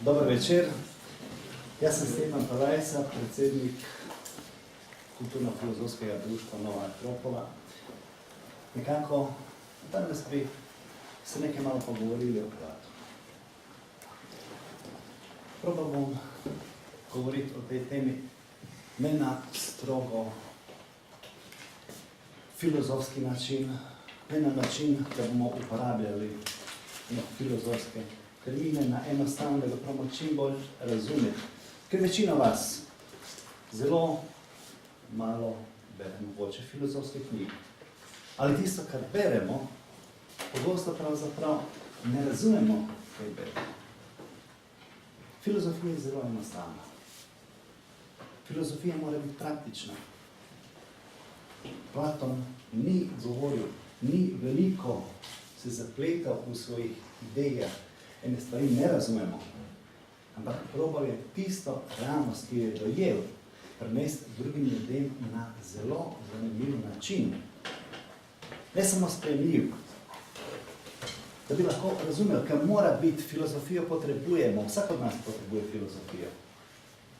Dober večer. Jaz sem Stefan Palajsa, predsednik Kulturno-filozofskega društva Nova Akropola. Nekako danes bi se nekaj malo pogovorili o Platu. Probal bom govoriti o tej temi ne na strogo filozofski način, ne na način, da bomo uporabljali filozofske termine na enostavno, da ga pravimo čim bolj razumeti. Ker večina vas zelo malo bere mogoče filozofske knjige. Ali tisto, kar beremo, pogosto pravzaprav ne razumemo, kaj beremo. Filozofija je zelo enostavna. Filozofija mora biti praktična. Platon ni govoril, ni veliko se zapletal v svojih idejah, ene stvari ne razumemo, ampak probal je tisto realnost, ki je dojel, prenesti drugim ljudem na zelo zanimiv način. Ne samo sprejemljiv, da bi lahko razumeli, kaj mora biti, filozofijo potrebujemo, vsak od nas potrebuje filozofijo.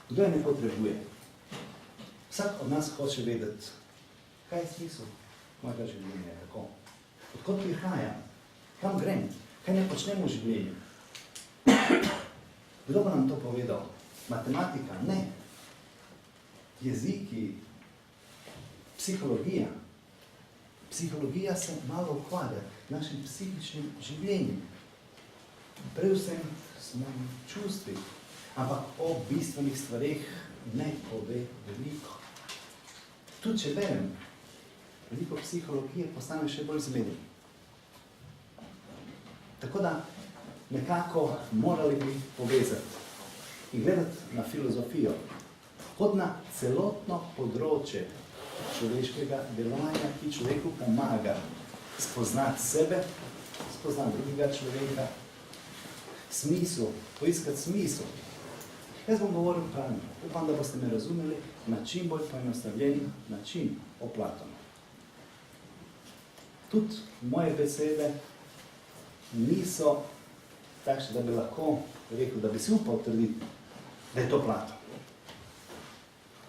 Kdo je ne potrebuje? Vsak od nas hoče vedeti, kaj je smisel mojega življenja, kako. Odkot prihajam, kam grem, kaj ne počnemo v življenju. Kdo bo nam to povedal? Matematika? Ne. Jeziki, psihologija. Psihologija se malo ukvarja našim psihičnim življenjem. Predvsem s mojimi čustvi, ampak o bistvenih stvareh ne pove veliko. Tudi če berem veliko psihologije, postane še bolj zmeden. Tako da nekako morali bi povezati in gledati na filozofijo kot na celotno področje človeškega delovanja, ki človeku pomaga spoznati sebe, spoznati drugega človeka, smisel, poiskati smisel. Jaz bom govoril pravno, upam, da boste me razumeli na čim bolj poenostavljen način o Platonu. Tudi moje besede niso takšne, da bi lahko rekel, da bi si upal trditi, da je to Platon.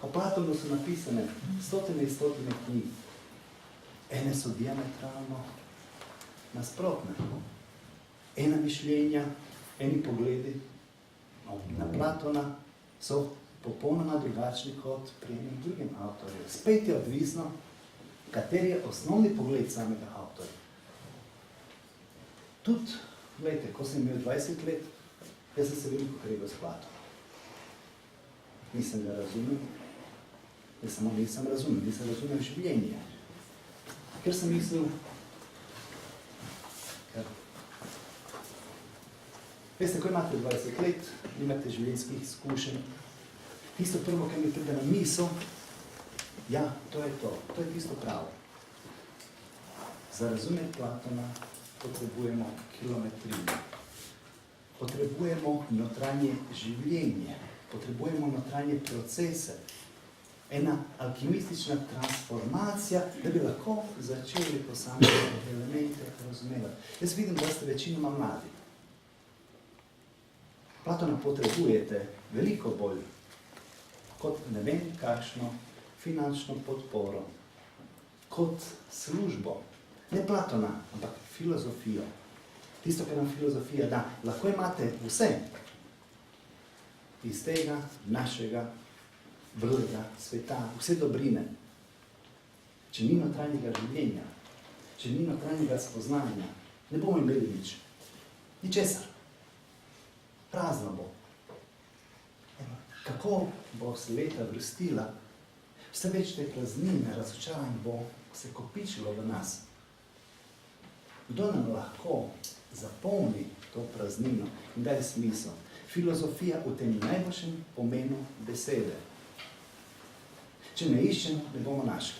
O Platonu so napisane stotine in stotine knjig. Ene so diametralno nasprotne. Ena mišljenja, eni pogledi na Platona so popolnoma drugačni kot pri enem drugem avtorju. Spet je odvisno, kateri je osnovni pogled samega avtorja. Tudi, gledajte, ko sem imel 20 let, jaz sem se veliko kregal s Platonom. Nisem ga razumel, nisem razumel življenje. Ker sem mislil, veste, ko imate 20 let, imate življenjskih izkušenj, tisto prvo, kar mi pride na misel, ja, to je tisto pravo. Za razumeti Platona potrebujemo kilometrino. Potrebujemo notranje življenje, potrebujemo notranje procese, ena alkimistična transformacija, da bi lahko začeli posamezne elemente razumevati. Jaz vidim, da ste večinoma mladi. Platona potrebujete veliko bolj kot ne vem kakšno finančno podporo, kot službo. Ne Platona, ampak filozofijo. Tisto, kar nam filozofija da. Lahko imate vse iz tega našega vrlega sveta, vse dobrine. Če ni notranjega življenja, če ni notranjega spoznanja, ne bomo imeli nič. Ničesar. Prazno bo. Kako bo se leta vrstila, vse več te praznine, razočaranj bo se kopičilo v nas. Kdo nam lahko zapolni to praznino in daje smisel? Filozofija v tem najboljšem pomenu besede. Če ne iščemo, ne bomo našli.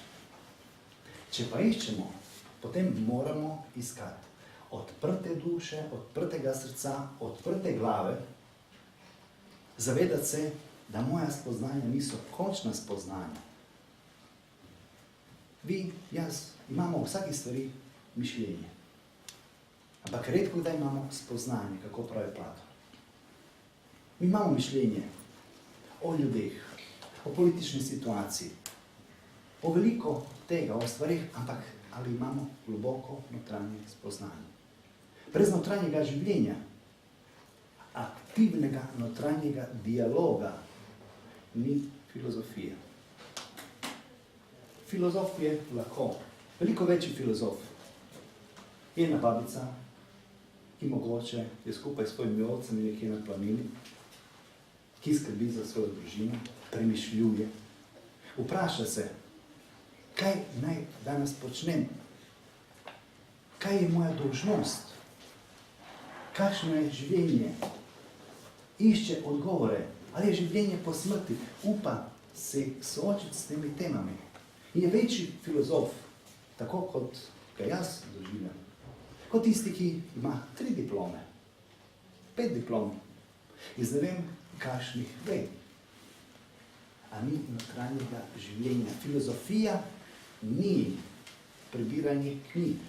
Če pa iščemo, potem moramo iskati odprte duše, odprtega srca, odprte glave, zavedati se, da moja spoznanja niso končna spoznanja. Vi, jaz, imamo v vsaki stvari mišljenje. Ampak redko kdaj imamo spoznanje, kako pravi Platon. Mi imamo mišljenje o ljudeh, o politični situaciji, o veliko tega, o stvarih, ampak ali imamo globoko notranje spoznanje. Brez notranjega življenja, aktivnega notranjega dialoga, ni filozofije. Filozof je lahko, veliko večji filozof. Je ena babica, ki mogoče je skupaj s svojimi ovcami nekje na planini, ki skrbi za svojo družino, premišljuje. Vpraša se, kaj naj danes počnem? Kaj je moja dolžnost? Kakšno je življenje? Išče odgovore. Ali je življenje po smrti? Upa se soočiti s temi temami. In je večji filozof, tako kot ga jaz doživljam, kot tisti, ki ima 3 diplome, 5 diplom, iz ne vem kakšnih vej. A ni notranjega življenja. Filozofija ni prebiranje knjig.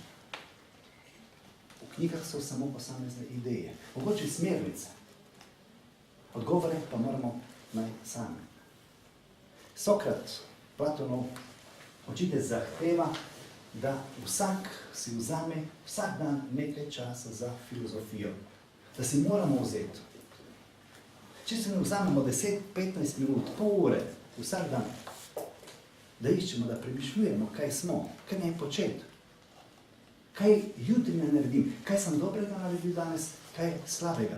V knjigah so samo posamezne ideje, mogoče smernice. Odgovore pa moramo naj sami. Sokrat, Platonov učitelj, zahteva, da vsak si vzame vsak dan nekaj časa za filozofijo. Da si moramo vzeti. Če se ne vzamemo 10-15 minut, pol ure, vsak dan, da iščemo, da premišljujemo, kaj smo, kaj naj početi, kaj jutri ne naredim, kaj sem dobrega naredil danes, kaj slabega.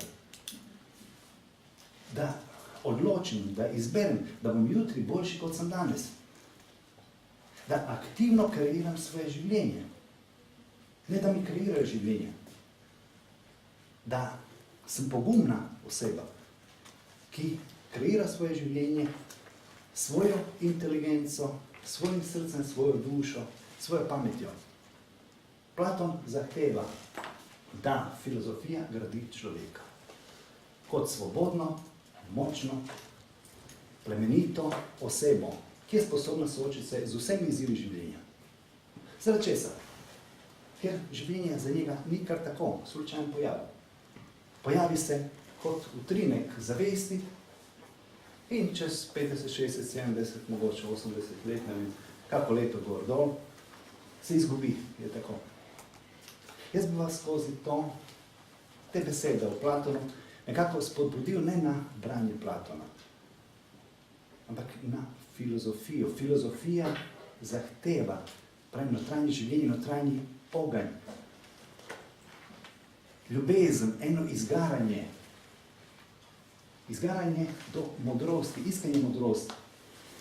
Da odločim, da izberem, da bom jutri boljši, kot sem danes. Da aktivno kreiram svoje življenje. Ne, da mi kreirajo življenje. Da sem pogumna oseba, ki kreira svoje življenje, svojo inteligenco, svojim srcem, svojo dušo, svojo pametjo. Platon zahteva, da filozofija gradi človeka kot svobodno, močno, plemenito osebo, ki je sposobna soočiti se z vsemi izzivi življenja. Zaradi česa? Ker življenje za njega ni kar tako, slučajen pojav. Pojavi se kot utrinek zavesti in čez 50, 60, 70, mogoče 80 let, ne vem, kako leto gor dol, se izgubi, je tako. Jaz bi vas skozi te besede o Platonu nekako spodbudil ne na branje Platona, ampak na filozofijo. Filozofija zahteva, pravi, notranje življenje, notranji ogenj. Ljubezen, eno izgaranje. Izgaranje do modrosti, iskanje modrosti.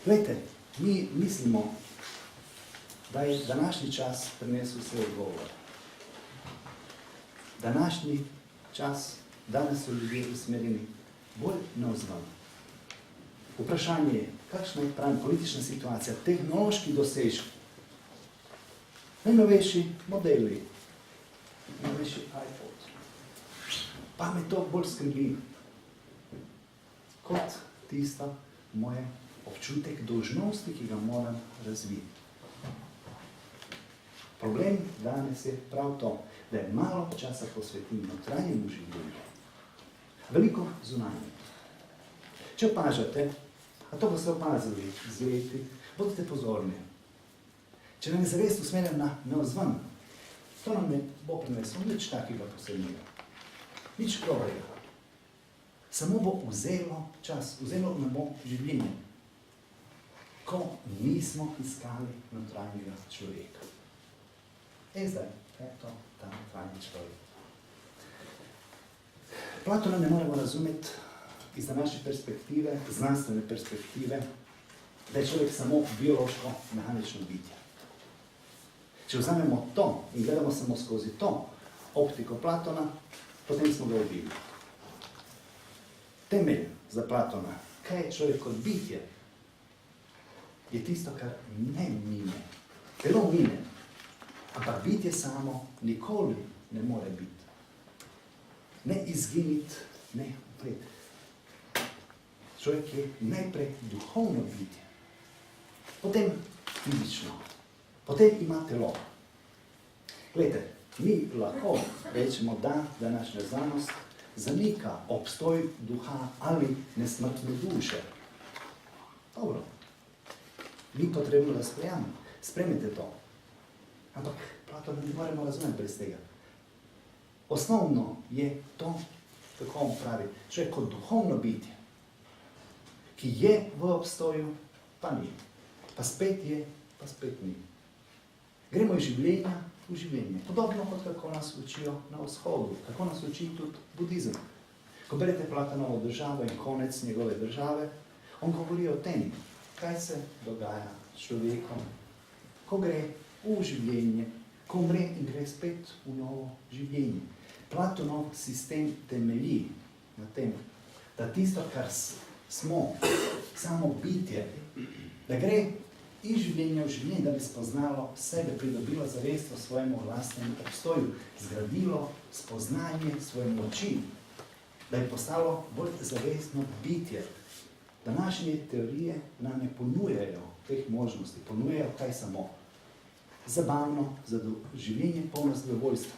Glejte, mi mislimo, da je današnji čas prinesel vse odgovore. Današnji čas, danes so ljudje usmerjeni bolj navzven. Vprašanje je, kakšna je pravi politična situacija, tehnološki dosežki, najnovejši modeli, najnovejši iPod. Pa me to bolj skrbi, kot tisto moje občutek dolžnosti, ki ga moram razviti. Problem danes je prav to, da je malo časa posvetim notranjemu življenju. Veliko zunanje. Če opažate, a to boste opazili z leti, bodite pozorni. Če nam je zavest usmerjena navzven, to nam ne bo prineslo nič takega posebnega. Nič krojega. Samo bo vzelo čas, vzelo nam bo življenje, ko nismo iskali notranjega človeka. Zdaj, eto, ta notranji človek. Platona ne moremo razumeti iz današnje perspektive, znanstvene perspektive, da je človek samo biološko, mehanično bitje. Če vzamemo to in gledamo samo skozi to optiko Platona, potem smo ga ubili. Temelj za Platona, kaj je človek kot bitje, je tisto, kar ne mine. Telo mine, ampak bitje samo nikoli ne more biti. Ne izginiti, ne umreti. Človek je najprej duhovno bitje, potem fizično, potem ima telo. Glejte, mi lahko rečemo, da današnja znanost zanika obstoj duha ali nesmrtne duše. Dobro, ni potrebno, da spremete to. Ampak Platon ne moremo razumeti brez tega. Osnovno je to, kako on pravi, človek kot duhovno bitje, ki je v obstoju, pa ni. Pa spet je, pa spet ni. Gremo iz življenja v življenje. Podobno kot kako nas učijo na vzhodu, kako nas uči tudi budizem. Ko berete Platonovo Državo in konec njegove države, on govori o tem, kaj se dogaja s človekom, ko gre v življenje, ko umre in gre spet v novo življenje. Platonov sistem temelji na tem, da tisto, kar smo, samo bitje, da gre iz življenja v življenje, da bi spoznalo sebe, pridobilo zavest o svojemu vlastnem obstoju, zgradilo spoznanje svoje moči, da je postalo bolj zavestno bitje. Današnje teorije nam ne ponujajo teh možnosti, ponujajo kaj samo. Zabavno, življenje polno zadovoljstva.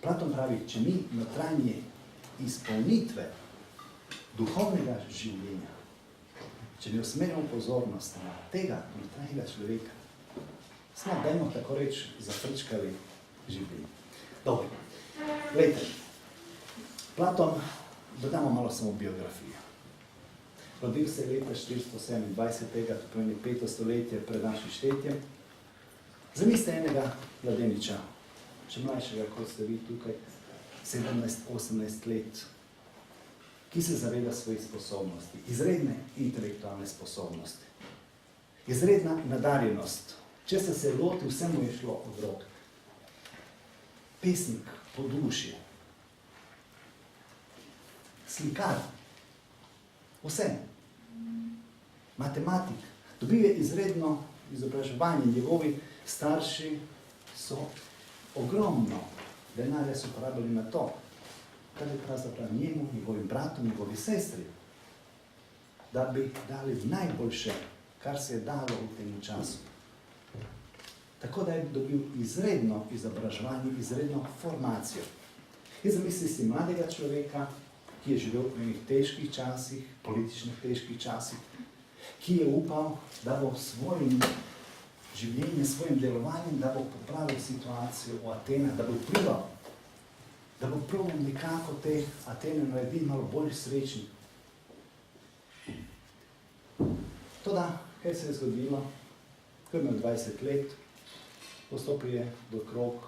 Platon pravi, če mi notranje izpolnitve duhovnega življenja, če mi usmerjamo pozornost na tega notranjega človeka, smo, dajmo tako reči, zafrčkali življenje. Dobro, glejte, Platon, dodamo malo samo biografijo. Rodil se je leta 427, to pomeni 5. stoletje pred našim štetjem. Zamislite enega mladeniča, še mlajšega, kot ste vi tukaj, 17-18 let, ki se zaveda svojih sposobnosti, izredne intelektualne sposobnosti, izredna nadarjenost. Če se loti, vse mu je šlo od rok. Pesnik po duši, slikar, vse. Matematik. Dobil je izredno izobraževanje. Njegovi starši so ogromno denarja so porabili na to, kar je pravzaprav njemu, njegovim bratom, njegovi sestri, da bi dali najboljše, kar se je dalo v tem času. Tako da je dobil izredno izobraževanje, izredno formacijo. In zamisli si mladega človeka, ki je živel v enih težkih časih, političnih težkih časih, ki je upal, da bo svojim življenjem, svojim delovanjem, da bo popravil situacijo v Atenah, da bo vplival nekako te Atene narediti malo bolj srečni. Toda, kaj se je zgodilo? Ko je imel 20 let, postopil je do krog,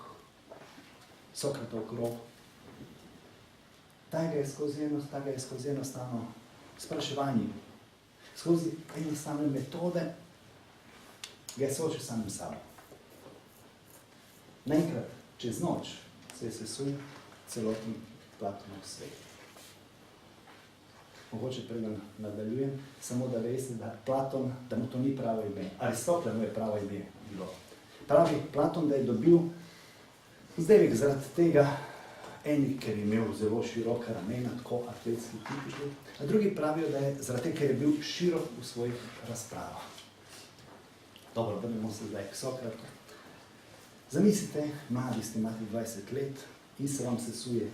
Sokratov krog. Ta ga je skozi enostavno spraševanje, skozi enostavne metode, ga je soočil samim sabo. Naenkrat, čez noč, se je sesul celoten Platonov svet. Mogoče preden nadaljujem, samo da veste, da Platon, da mu to ni pravo ime. Aristotel mu je pravo ime bilo. Pravi Platon, da je dobil zdevek zaradi tega, eni, ker je imel zelo široka ramena, tako atletski tipični, a drugi pravijo, da je zaradi tega, ker je bil širok v svojih razpravah. Dobro, vrnemo se zdaj k Sokratu. Zamislite, mladi ste, imate 20 let in se vam sesuje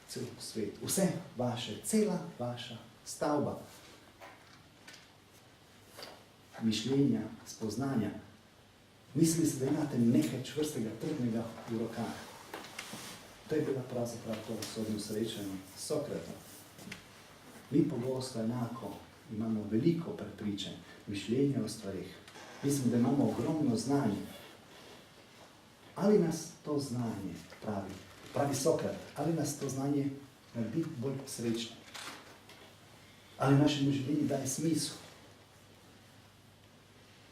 cel svet. Vse vaše, cela vaša stavba, mišljenja, spoznanja. Mislite, da imate nekaj čvrstega, trdnega v rokah. To je bila pravzaprav to sodno srečanje s Sokratom. Mi pogosto enako imamo veliko prepričanj, mišljenja o stvarih. Mislim, da imamo ogromno znanje. Ali nas to znanje, pravi Sokrat, ali nas to znanje naredi bolj srečni? Ali našemu življenju daje smisel?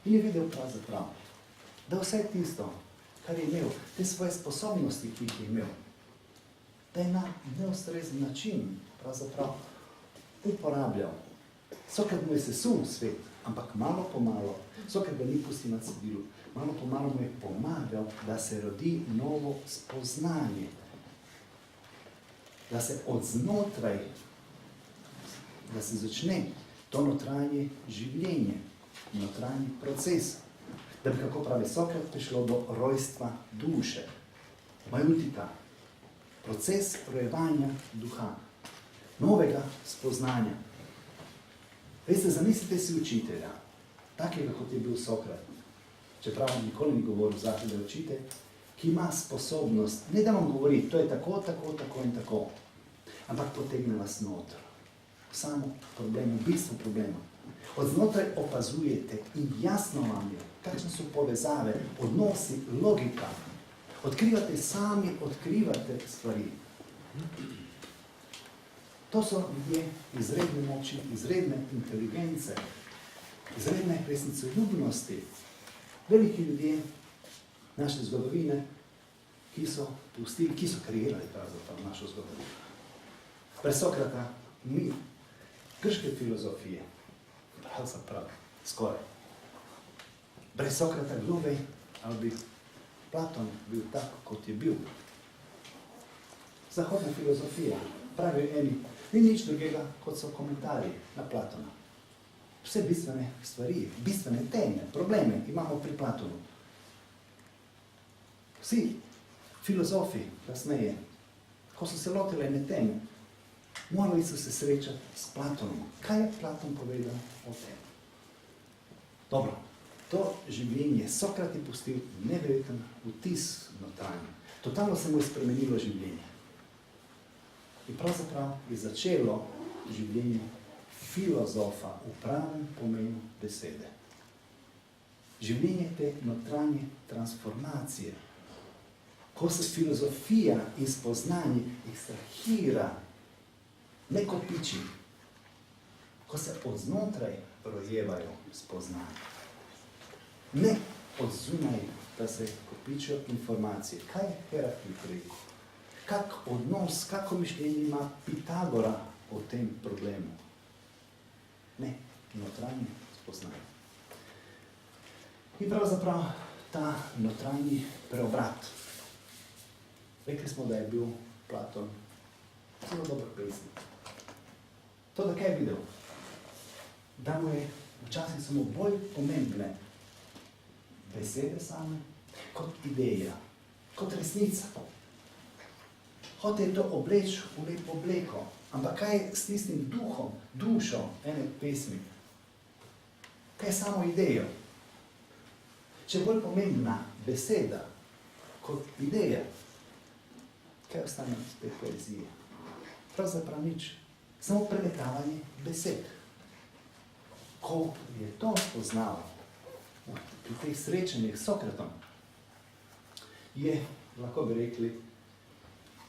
In je videl pravzaprav, da vse tisto, kar je imel, te svoje sposobnosti, ki jih je imel, da je na neustrezen način pravzaprav uporabljal. Sokrat mu je sesul svet, ampak malo po malo, Sokrat ga ni pustil na cedilu, malo po malo mu je pomagal, da se rodi novo spoznanje. Da se od znotraj, da se začne to notranje življenje, notranji proces. Da bi, kako pravi Sokrat, prišlo do rojstva duše, majutika, Proces rojevanja duha, novega spoznanja. Veste, zamislite si učitelja, takega kot je bil Sokrat, čeprav nikoli ni govoril zate, da je učitelj, ki ima sposobnost, ne da vam govori, to je tako, tako, tako in tako, ampak potegne vas noter. Samo problem, v bistvu problema. Od znotraj opazujete in jasno vam je, kakšne so povezave, odnosi, logika. Odkrivate sami, odkrivate stvari. To so ljudje izredne moči, izredne inteligence, izredne resnicoljubnosti. Veliki ljudje naše zgodovine, ki so pustili, ki so kreirali pravzaprav našo zgodovino. Brez Sokrata ni grške filozofije, pravzaprav skoraj. Brez Sokrata globej, ali bi Platon bil tak, kot je bil. Zahodna filozofija, pravijo eni, ni nič drugega, kot so komentarji na Platona. Vse bistvene stvari, bistvene teme, probleme imamo pri Platonu. Vsi filozofi kasneje, ko so se lotili ene teme, morali so se srečati s Platonom. Kaj je Platon povedal o tem? Dobro, to življenje Sokrat je pustil neverjeten vtis notranje. Totalno se mu je spremenilo življenje. In pravzaprav je začelo življenje filozofa v pravem pomenu besede. Življenje te notranje transformacije. Ko se filozofija in spoznanje ekstrahira, ne kopiči, ko se od znotraj rojevajo spoznanje. Ne od zunaj, da se kopičijo informacije. Kaj je Heraklit rekel? Kak odnos, kako mišljenje ima Pitagora o tem problemu? Ne, notranje spoznanje. In pravzaprav ta notranji preobrat. Rekli smo, da je bil Platon zelo dober pesnik. To, da kaj je videl? Da mu je včasih samo bolj pomembne besede same, kot ideja, kot resnica. Hotel je to obleči v lepo obleko, ampak kaj je s tistim duhom, dušo ene pesmi? Kaj je samo idejo? Če je bolj pomembna beseda kot ideja, kaj ostane iz te poezije? Pravzaprav nič. Samo premetavanje besed. Ko je to spoznal pri teh srečanjih s Sokratom, je, lahko bi rekli,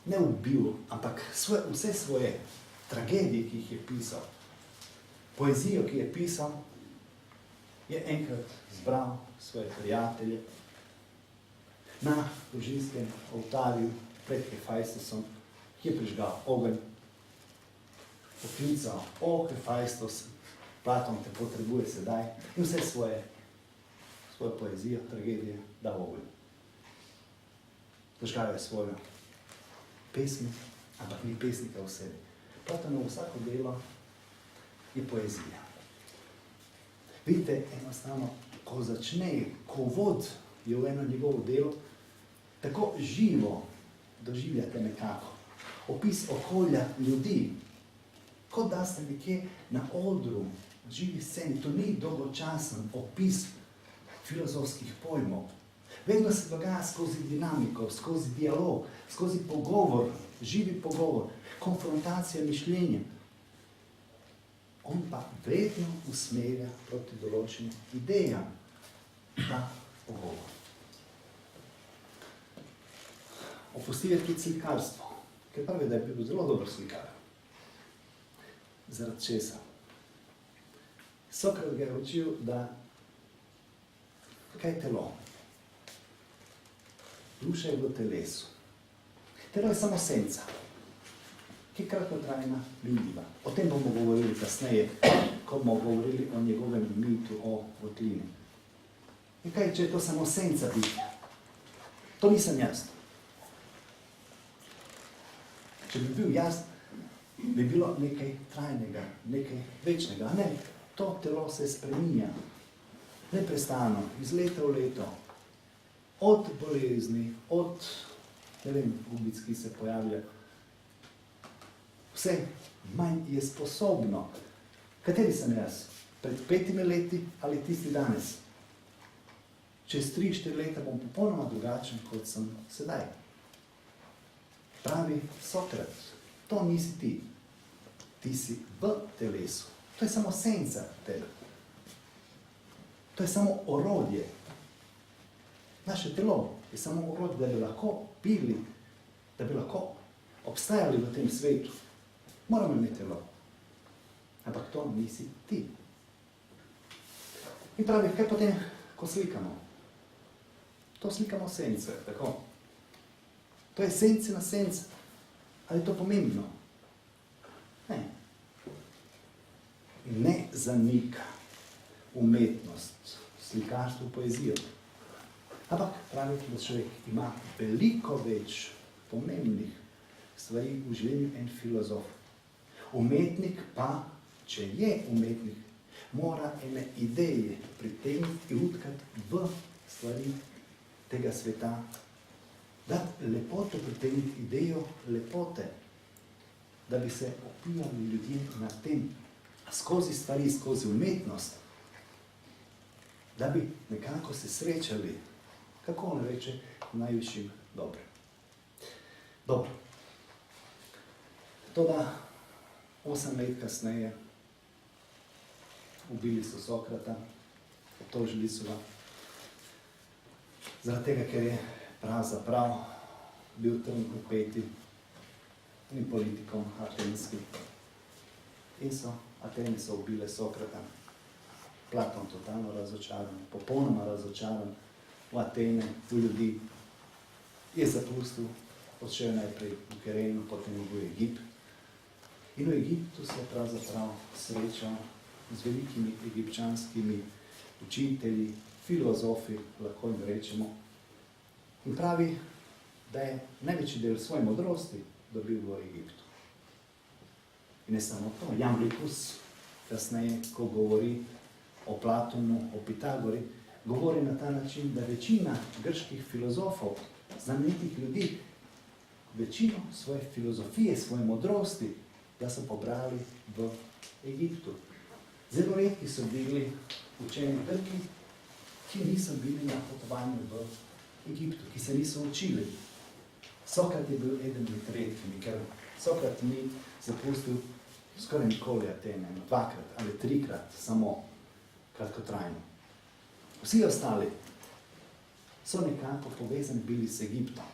ne ubil, ampak vse svoje tragedije, ki jih je pisal, poezijo, ki je pisal, je enkrat zbral svoje prijatelje na družinskem oltarju pred Hefajstosom, ki je prižgal ogenj, poklical, Hefajstos, Platon te potrebuje sedaj, in vse svojo poezijo, tragedije da v ogenj. Zažgal je svojo pesmi, ampak ni pesnika v sebi. Platonovo vsako delo je poezija. Vidite, enostavno, ko začne, ko vod je v eno njegovo delo, tako živo doživljate nekako. Opis okolja ljudi, kot da ste nekje na odru, živi sceni, to ni dolgočasen opis filozofskih pojmov. Vedno se dogaja skozi dinamiko, skozi dialog, skozi pogovor, živi pogovor, konfrontacija mišljenja. On pa vedno usmerja proti določenim idejam ta pogovor. Opustil je tudi slikarstvo, ker pravi, da je bil zelo dober slikar. Zaradi česa? Sokrat ga je učil, da kaj je telo? Duša je v telesu. Telo je samo senca, ki je kratkotrajna, minljiva. O tem bomo govorili kasneje, ko bomo govorili o njegovem mitu, o votlini. In kaj, če je to samo senca bitja? To nisem jaz. Če bi bil jaz, bi bilo nekaj trajnega, nekaj večnega. Ne, to telo se spreminja. Neprestano, iz leta v leto. Od bolezni, od ne vem, gubic, ki se pojavlja. Vse manj je sposobno. Kateri sem jaz? Pred 5 leti ali tisti danes? Čez 3-4 leta bom popolnoma drugačen, kot sem sedaj. Pravi Sokrat, to nisi ti. Ti si v telesu. To je samo senca tebe. To je samo orodje. Naše telo je samo orodje, da bi lahko bili, da bi lahko obstajali v tem svetu. Moramo imeti telo. Ampak to nisi ti. In pravi, kaj potem, ko slikamo? To slikamo sence, tako. To je sencina senca. Ali je to pomembno? Ne. Ne zanika umetnost, slikarstvo, poezijo. Ampak pravi, da človek ima veliko več pomembnih stvari v življenju en filozof. Umetnik pa, če je umetnik, mora ene ideje pritegniti in utkati v stvari tega sveta. Dati lepoto, pritegniti idejo lepote, da bi se opijali ljudje na tem, skozi stvari, skozi umetnost, da bi nekako se srečali, kako on reče, najvišjim dobrem. Dobro. Toda 8 let kasneje ubili so Sokrata, obtožili so ga, zaradi tega, ker je pravzaprav bil trn v peti in politikom atenskim. In Atene so ubile Sokrata. Platon totalno razočaran, popolnoma razočaran v Atene, v ljudi. Je zapustil, odšel najprej v Kireno, potem v Egipt. In v Egiptu se pravzaprav srečal z velikimi egipčanskimi učitelji, filozofi, lahko jim rečemo. In pravi, da je največji del svoje modrosti dobil v Egiptu. In ne samo to, Jamblikus, kasneje, ko govori o Platonu, o Pitagori, govori na ta način, da večina grških filozofov, znamenitih ljudi, večino svoje filozofije, svoje modrosti, da so pobrali v Egiptu. Zelo redki so bili učeni Grki, ki niso bili na potovanju v Egiptu, ki se niso učili. Sokrat je bil eden med redkimi, ker Sokrat ni zapustil skoraj nikoli Atene, 2-krat ali 3-krat, samo kratkotrajno. Vsi ostali so nekako povezani bili s Egiptom.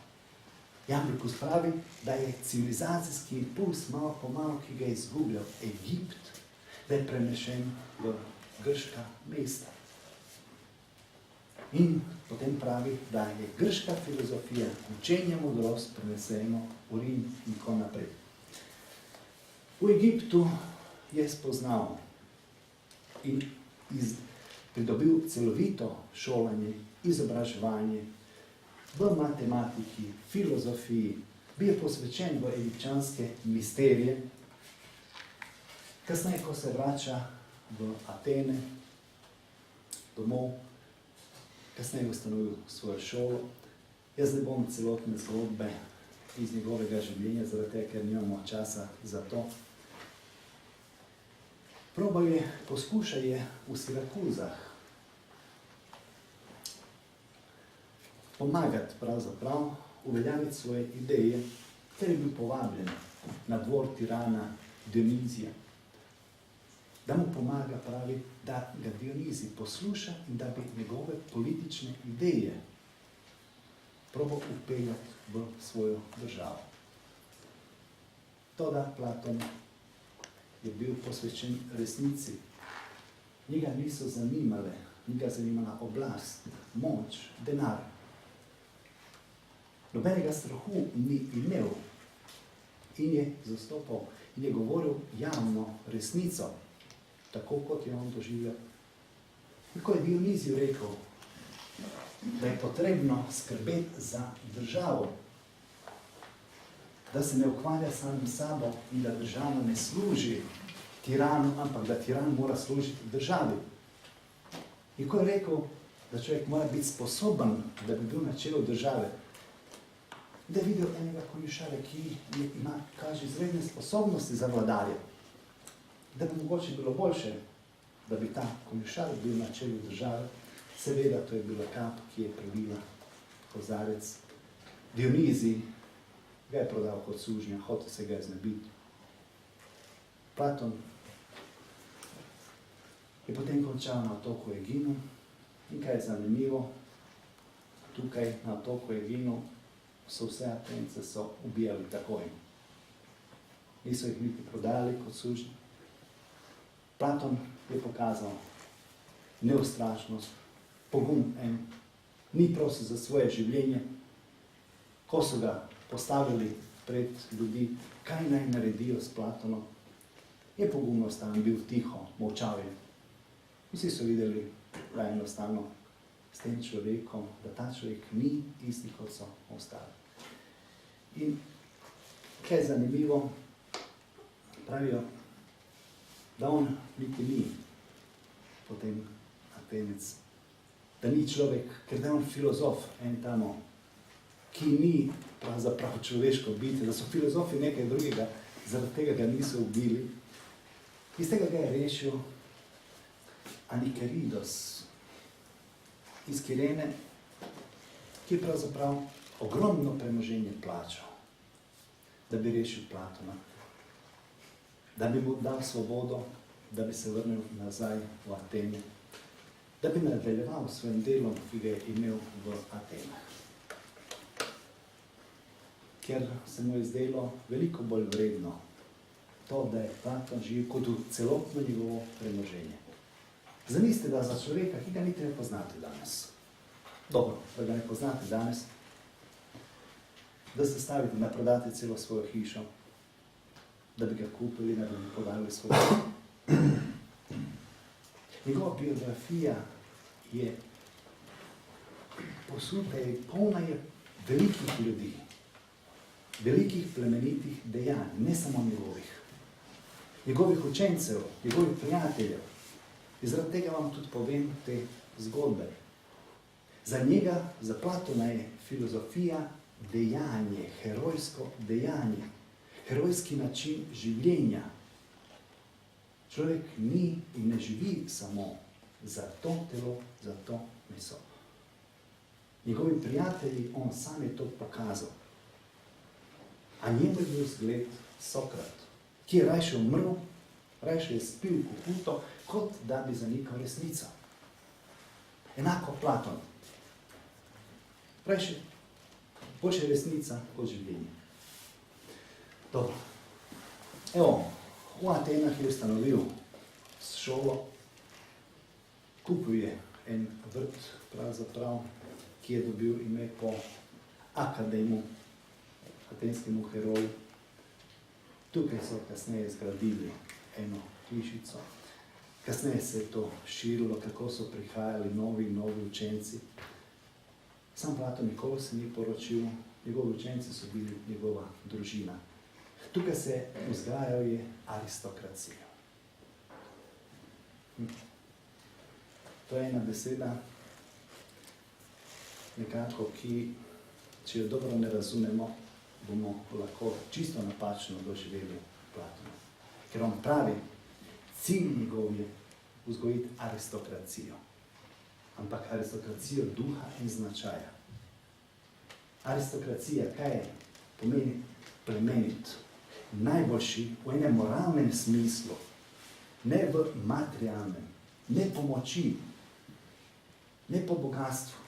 Jamblikus pravi, da je civilizacijski impuls malo po malo, ki ga je izgubljal Egipt, da je prenešen v grška mesta. In potem pravi, da je grška filozofija, učenje, modrost preneseno v Rim in tako naprej. V Egiptu je spoznal in pridobil celovito šolanje, izobraževanje v matematiki, filozofiji, bil je posvečen v egipčanske misterije. Kasneje, ko se vrača v Atene, domov, kasneje ustanovil svojo šolo. Jaz ne bom celotne zgodbe iz njegovega življenja, zaradi tega, ker nimamo časa za to. Probal je, poskušal je v Sirakuzah pomagati pravzaprav, uveljaviti svoje ideje, ker je bil povabljen na dvor tirana Dionizija. Da mu pomaga, pravi, da ga Dionizij posluša in da bi njegove politične ideje probal upeljati v svojo državo. Toda Platon je bil posvečen resnici. Njega niso zanimale, njega zanimala oblast, moč, denar. Nobenega strahu ni imel in je zastopal in je govoril javno resnico, tako kot je on doživljal. In ko je Dionizij rekel, da je potrebno skrbeti za državo, da se ne ukvarja samim sabo in da država ne služi tiranu, ampak da tiran mora služiti državi. In ko je rekel, da človek mora biti sposoben, da bi bil na čelu države, da je videl enega konjušarja, ki ima, kaže, izredne sposobnosti za vladarja. Da bi mogoče bilo boljše, da bi ta konjušar bil na čelu države. Seveda, to je bila kap, ki je prebila kozarec. Dionizij ga je prodal kot sužnja, hotel se ga znebiti. Platon je potem končal na otoku Eginu in kaj je zanimivo, tukaj na otoku Eginu so vse Atence so ubijali takoj. Niso jih niti prodali kot sužnji. Platon je pokazal neustrašnost, pogum en, ni prosil za svoje življenje. Ko so ga postavili pred ljudi, kaj naj naredijo s Platonom, je pogumno stan, bil tiho, molčal je. Vsi so videli, da je enostavno s tem človekom, da ta človek ni isti, kot so ostali. In kaj je zanimivo, pravijo, da on niti ni potem Atenec, da ni človek, ker da je on filozof, en tamo, ki ni pravzaprav človeško bitje, da so filozofi nekaj drugega, zaradi tega ga niso ubili. Iz tega ga je rešil Anikaridos iz Kirene, ki je pravzaprav ogromno premoženje plačal, da bi rešil Platona, da bi mu dal svobodo, da bi se vrnil nazaj v Atene, da bi nadaljeval svojim delom, ki ga je imel v Atenah. Ker se mu je zdelo veliko bolj vredno to, da je Platon živ kot v celotno njegovo premoženje. Zamislite, da za človeka, ki ga niti ne poznate danes, dobro, da ga ne poznate danes, da ste stavite na prodati celo svojo hišo, da bi ga kupili, da bi mu podali svoj. Njegova biografija je posuta, polna je velikih ljudi, velikih plemenitih dejanj, ne samo njegovih učencev, njegovih prijateljev. In zaradi tega vam tudi povem te zgodbe. Za njega, za Platona je filozofija dejanje, herojsko dejanje, herojski način življenja. Človek ni in ne živi samo za to telo, za to meso. Njegovi prijatelji, on sam je to pokazal. A njemu je bil zgled Sokrat, ki je rajše umrl, rajše je spil kuputo, kot da bi zanikal resnico. Enako Platon. Rajše, boljše resnica kot življenje. Dobro. Evo, v Atenah je ustanovil šolo, kupil je en vrt, pravzaprav, ki je dobil ime po Akademu, atenskemu heroju. Tukaj so kasneje zgradili eno hišico. Kasneje se je to širilo, kako so prihajali novi učenci. Sam Platon nikoli se ni poročil, njegovi učenci so bili njegova družina. Tukaj se vzgajal je aristokracija. To je ena beseda, nekako, ki, če jo dobro ne razumemo, bomo lahko čisto napačno doživeli Platona. Ker on pravi, cilj njegov je vzgojiti aristokracijo. Ampak aristokracijo duha in značaja. Aristokracija, kaj je? Pomeni plemenit, najboljši v enem moralnem smislu, ne v materialnem, ne po moči, ne po bogatstvu.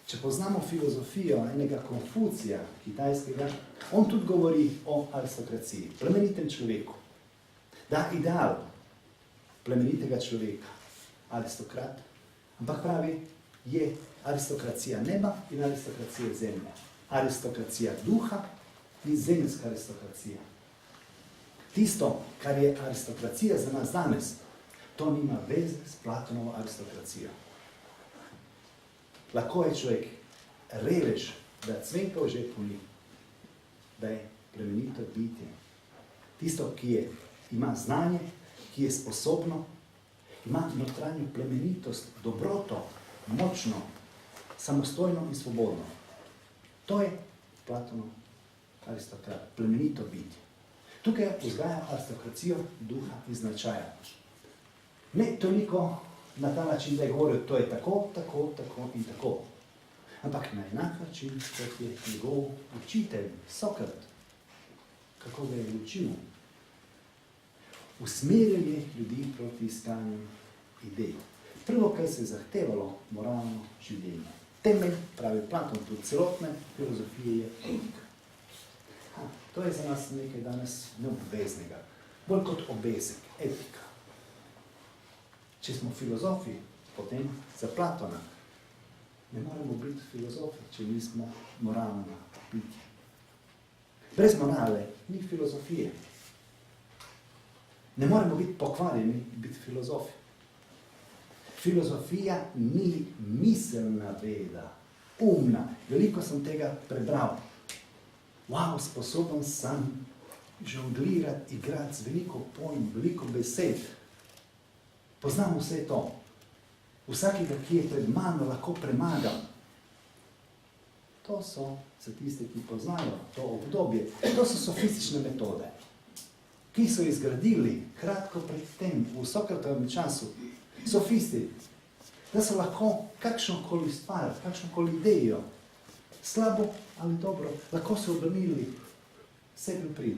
Če poznamo filozofijo enega Konfucija, kitajskega, on tudi govori o aristokraciji, plemenitem človeku. Da ideal plemenitega človeka, aristokrat, ampak pravi, je aristokracija neba in aristokracija zemlje. Aristokracija duha in zemljska aristokracija. Tisto, kar je aristokracija za nas danes, to nima veze s Platonovo aristokracijo. Lahko je človek revež, da cvenka v žepu ni, da je plemenito bitje. Tisto, ki ima znanje, ki je sposobno, ima notranjo plemenitost, dobroto, močno, samostojno in svobodno. To je Platonov aristokrat, plemenito bitje. Tukaj vzgaja aristokracijo duha in značaja. Ne toliko na ta način, da je govoril, to je tako, tako, tako in tako. Ampak na enak način, kot je njegov učitelj, Sokrat, kako ga je učil. Usmeril je ljudi proti iskanju idej. Prvo, kar se je zahtevalo, moralno življenje. Temelj, pravi Platon, tudi celotne filozofije je etika. To je za nas nekaj danes neobveznega, bolj kot obvezek, etika. Če smo filozofi, potem za Platona ne moremo biti filozofi, če nismo moralna bitja. Brez morale ni filozofije. Ne moremo biti pokvarjeni, biti filozofi. Filozofija ni miselna veda, umna. Veliko sem tega prebral. Wow, sposoben sem žonglirati, igrati z veliko pojm, veliko besed. Poznam vse to. Vsakega, ki je pred mano, lahko premagam. To so za tiste, ki poznajo to obdobje. To so sofistične metode, ki so izgradili kratko pred tem, v Sokratovem času, sofisti, da so lahko kakšnokoli stvar, kakšnokoli idejo, slabo ali dobro, lahko se obrnili sebi v prid.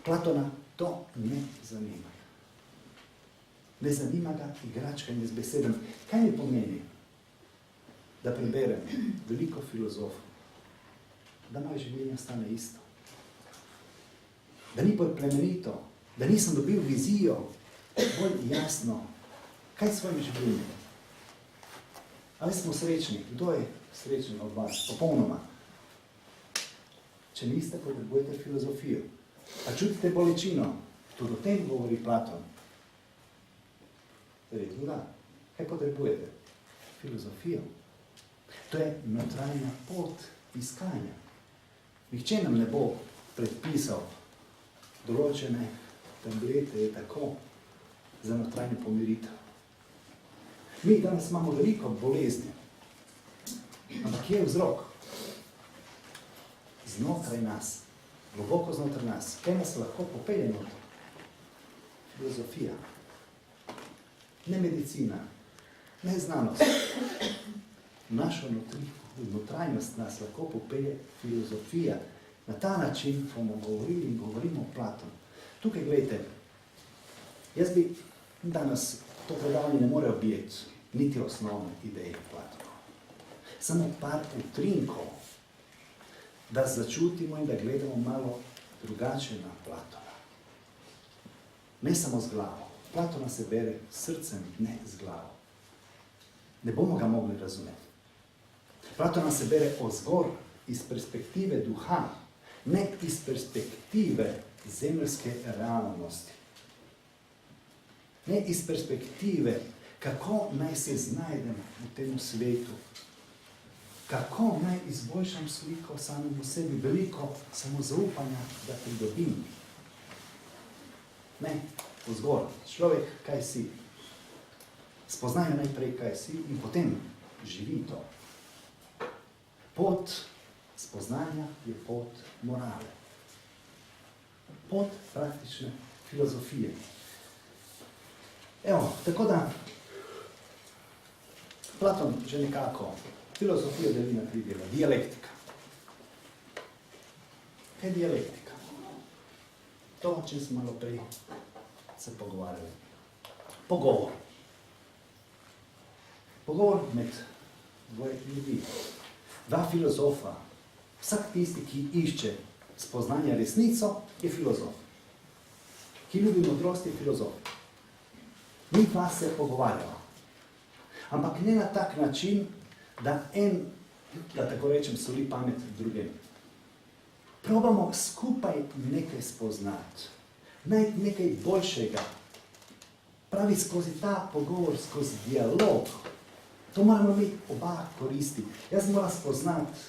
Platona to ne zanima. Ne zanima ga igračkanje z besedami. Kaj mi pomeni, da preberem veliko filozofov, da moje življenje stane isto? Da ni bolj plemenito, da nisem dobil vizijo, bolj jasno, kaj s svojim življenjem? Ali smo srečni? Kdo je srečen od vas? Popolnoma. Če niste, potrebujete filozofijo. A čutite bolečino? Tudi o tem govori Platon. Verjetno da. Kaj potrebujete? Filozofijo. To je notranja pot iskanja. Nihče nam ne bo predpisal določene tablete, je tako, za notranjo pomiritev. Mi danes imamo veliko bolezni, ampak kje je vzrok? Znotraj nas, globoko znotraj nas. Kaj nas lahko popelje noter? Filozofija. Ne medicina, ne znanost. Našo notranjost nas lahko popelje filozofija. Na ta način bomo govorili in govorimo o Platonu. Tukaj, gledajte, jaz bi danes to predavanje ne more objeti niti osnovne ideje Platona. Samo par utrinkov, da začutimo in da gledamo malo drugače na Platona. Ne samo z glavo. Platona se bere s srcem, ne z glavo. Ne bomo ga mogli razumeti. Platona se bere ozgor iz perspektive duha, ne iz perspektive zemeljske realnosti. Ne iz perspektive, kako naj se znajdem v tem svetu, kako naj izboljšam sliko samemu sebi, veliko samozaupanja, da pridobim. Ne, vzgor, človek, kaj si. Spoznaj najprej, kaj si in potem živi to. Pot spoznanja je pot morale. Pot praktične filozofije. Evo, tako da Platon že nekako filozofijo deli na tri dela. Dialektika. Kaj je dialektika? To, o čem smo malo prej se pogovarjali. Pogovor. Pogovor med dvoje ljudi. Dva filozofa. Vsak tisti, ki išče spoznanje resnico, je filozof. Ki ljubi modrost, je filozof. Mi pa se pogovarjamo. Ampak ne na tak način, da en, da tako rečem, soli pamet drugem. Probamo skupaj nekaj spoznati. Najti nekaj boljšega. Pravi skozi ta pogovor, skozi dialog. To moramo imeti oba koristi. Jaz moram spoznati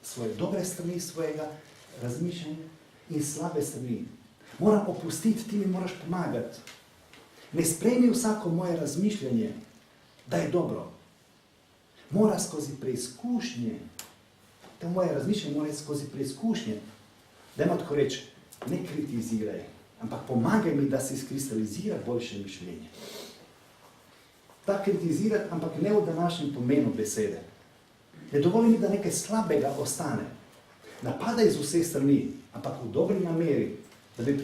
svoje dobre strani svojega razmišljanja in slabe strani. Moram opustiti, ti mi moraš pomagati. Ne sprejmi vsako moje razmišljanje, da je dobro. Mora skozi preizkušnje to moje razmišljanje mora skozi preizkušnje. Dajmo tako reči, ne kritiziraj, ampak pomagaj mi, da se izkristalizira boljše mišljenje. Da kritizirati, ampak ne v današnjem pomenu besede. Ne dovoli mi, da nekaj slabega ostane. Napadaj z vseh strani, ampak v dobri nameri, da bi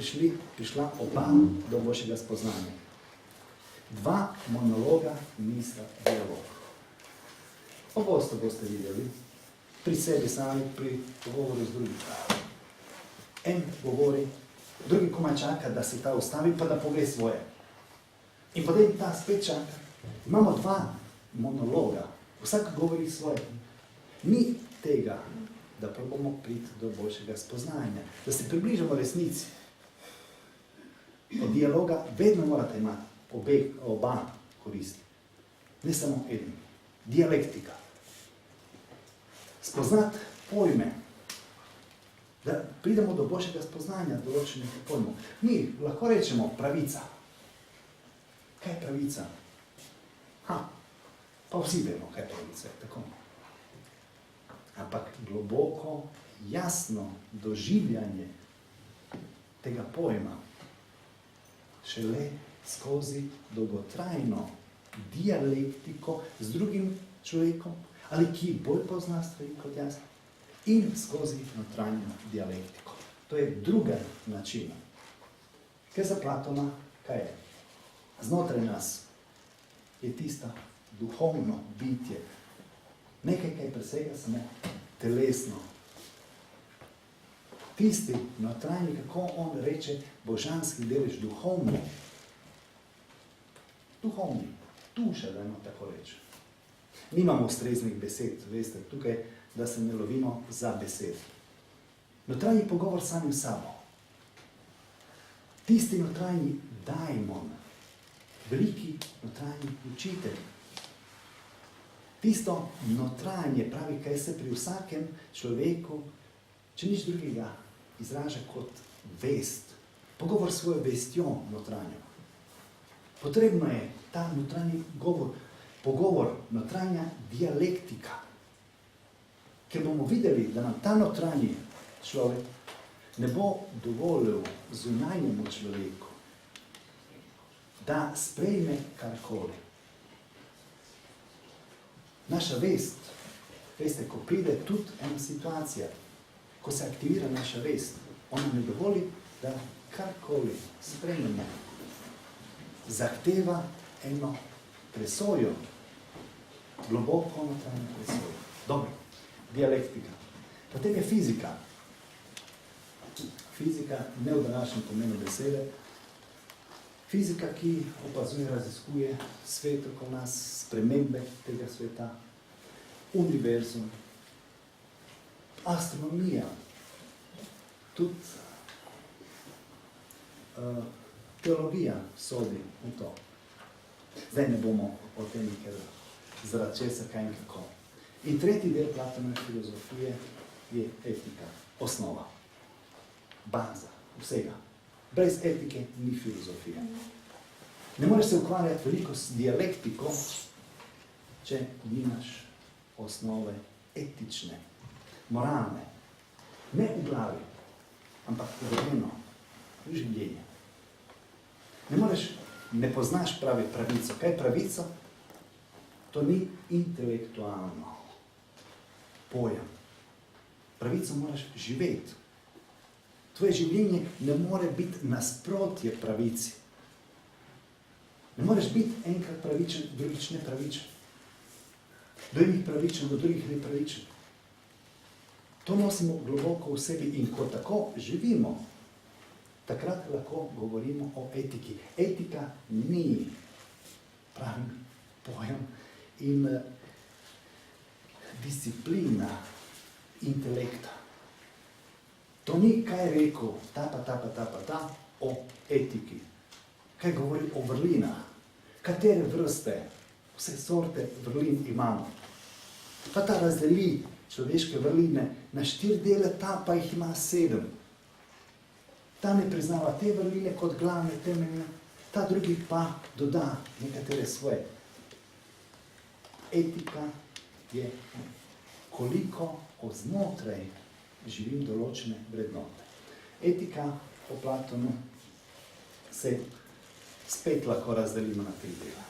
prišla oba do boljšega spoznanja. Dva monologa nista dialog. Pogosto boste videli, pri sebi sami, pri pogovoru z drugim. En govori, drugi komaj čaka, da se ta ustavi, pa da pove svoje. In potem ta spet čaka. Imamo dva monologa, vsak govori svoje. Ni tega, da probamo priti do boljšega spoznanja, da se približamo resnici. Od dialoga vedno morate imati oba koristi. Ne samo eden. Dialektika. Spoznati pojme. Da pridemo do boljšega spoznanja določenih pojmov. Mi lahko rečemo pravica. Kaj je pravica? Pa vsi vemo, kaj je pravica. Tako. Ampak globoko, jasno doživljanje tega pojma šele skozi dolgotrajno dialektiko z drugim človekom, ali ki bolj pozna stvari kot jaz, in skozi notranjo dialektiko. To je druga načina. Kaj za Platona, kaj je? Znotraj nas je tista duhovno bitje. Nekaj, kaj presega samo telesno. Tisti notranji, kako on reče, božanski delež, duhovni. Duhovni. Duša, dajmo tako reči. Nimamo ustreznih besed, veste, tukaj, da se ne lovimo za besed. Notranji pogovor s samim sabo. Tisti notranji daimon, veliki notranji učitelj. Tisto notranje pravi, kaj se pri vsakem človeku, če nič drugega, izraža kot vest. Pogovor s svojo vestjo notranjo. Potrebno je ta notranji pogovor, notranja dialektika. Ker bomo videli, da nam ta notranji človek ne bo dovolil zunanjemu človeku, da sprejme karkoli. Naša vest, veste, ko pride tudi ena situacija, ko se aktivira naša vest, ona ne dovoli, da karkoli sprejmemo. Zahteva eno presojo, globoko notranjo presojo. Dobro, dialektika. Potem je fizika. Fizika ne v današnjem pomenu besede. Fizika, ki opazuje, raziskuje svet okoli nas, spremembe tega sveta, univerzum, astronomija, tudi teologija sodi v to. Zdaj ne bomo o tem, ker zaradi česa kaj in kako. In tretji del Platonove filozofije je etika, osnova, baza vsega. Brez etike ni filozofije. Ne moreš se ukvarjati veliko s dialektiko, če nimaš osnove etične, moralne. Ne v glavi, ampak uvedeno v življenje. Ne poznaš pravi pravico. Kaj je pravico? To ni intelektualno pojem. Pravico moraš živeti. Tvoje življenje ne more biti nasprotje pravici. Ne moreš biti enkrat pravičen, drugič nepravičen. Do enih pravičen, do drugih nepravičen. To nosimo globoko v sebi in ko tako živimo, takrat lahko govorimo o etiki. Etika ni pravi pojem in disciplina intelekta. To ni, kaj je rekel ta o etiki. Kaj govori o vrlinah. Katere vrste, vse sorte vrlin imamo. Pa ta razdeli človeške vrline na 4 dele, ta pa jih ima 7. Ta ne priznava te vrline kot glavne temeljne, ta drugi pa doda nekatere svoje. Etika je, koliko oznotraj živim določene vrednote. Etika po Platonu se spet lahko razdelimo na 3 dela.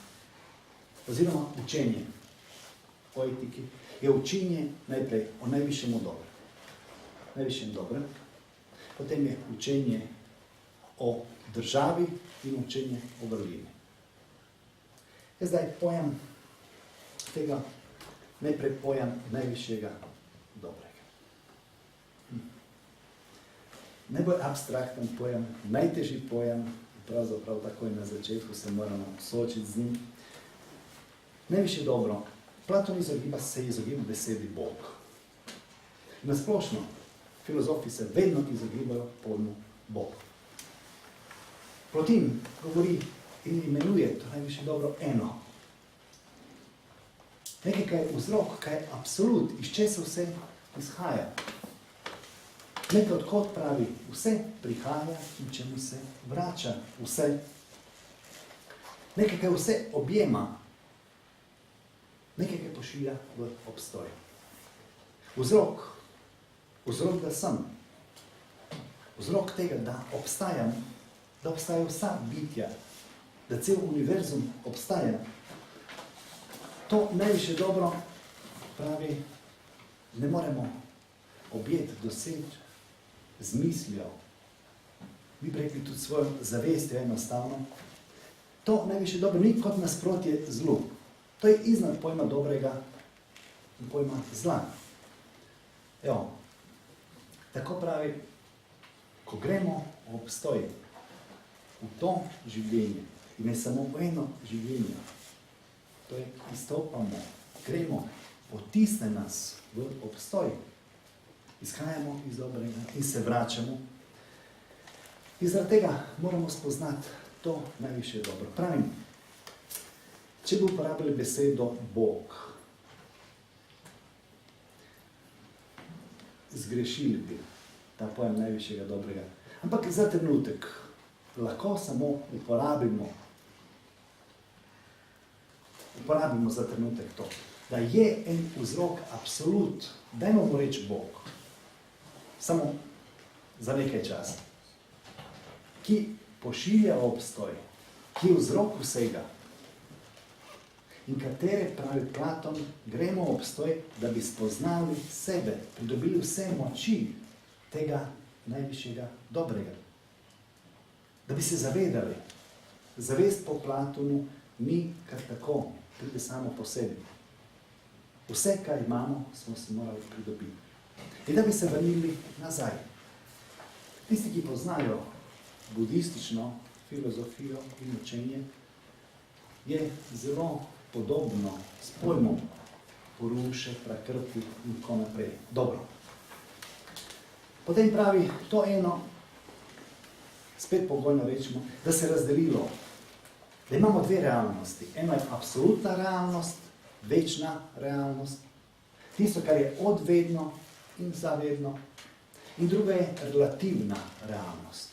Oziroma učenje o etiki je učenje najprej o najvišjem dobrem. Najvišjem dobrem. Potem je učenje o državi in učenje o vrlini. Zdaj pojem tega, najprej pojem najvišjega dobrega. Najbolj abstrakten pojem, najtežji pojem, pravzaprav takoj na začetku se moramo soočiti z njim. Najvišje dobro. Platon se izogiba besedi Bog. Nasplošno, filozofi se vedno izogibajo pojmu Bog. Plotin govori in imenuje to najvišje dobro eno. Nekaj, kaj je vzrok, kaj je absolut, iz česa vse izhaja. Nekaj odkot pravi, vse prihaja in čemu se vrača vse. Nekaj, kaj vse objema. Nekaj, kaj pošilja v obstoj. Vzrok, da sem. Vzrok tega, da obstajam, da obstajajo vsa bitja, da cel univerzum obstaja. To najvišje dobro pravi, ne moremo objeti, doseči z mislijo. Vi bi rekli tudi svojo zavestjo enostavno. To najvišje dobro ni kot nasprotje zlu. To je iznad pojma dobrega in pojma zla. Evo, tako pravi, ko gremo v obstoj, v to življenje, in ne samo v eno življenje, to je, izstopamo, gremo, potisne nas v obstoj, izhajamo iz dobrega in se vračamo. In zaradi tega moramo spoznati to najvišje dobro. Pravim, če bi uporabili besedo Bog, zgrešili bi ta pojem najvišjega dobrega. Ampak za trenutek lahko samo uporabimo za trenutek to, da je en vzrok absolut, dajmo mu reči Bog, samo za nekaj časa, ki pošilja obstoj, ki je vzrok vsega, in katere, pravi Platon, gremo v obstoj, da bi spoznali sebe, pridobili vse moči tega najvišjega dobrega. Da bi se zavedali. Zavest po Platonu ni kar tako, pride samo po sebi. Vse, kar imamo, smo si morali pridobiti. In da bi se vrnili nazaj. Tisti, ki poznajo budistično filozofijo in učenje, je zelo podobno s pojmom Puruše, Prakrti in tako naprej. Dobro. Potem pravi to eno, spet pogojno rečemo, da se razdelilo, da imamo 2 realnosti. Eno je absolutna realnost, večna realnost, tisto, kar je odvedno in zavedno, in druga je relativna realnost.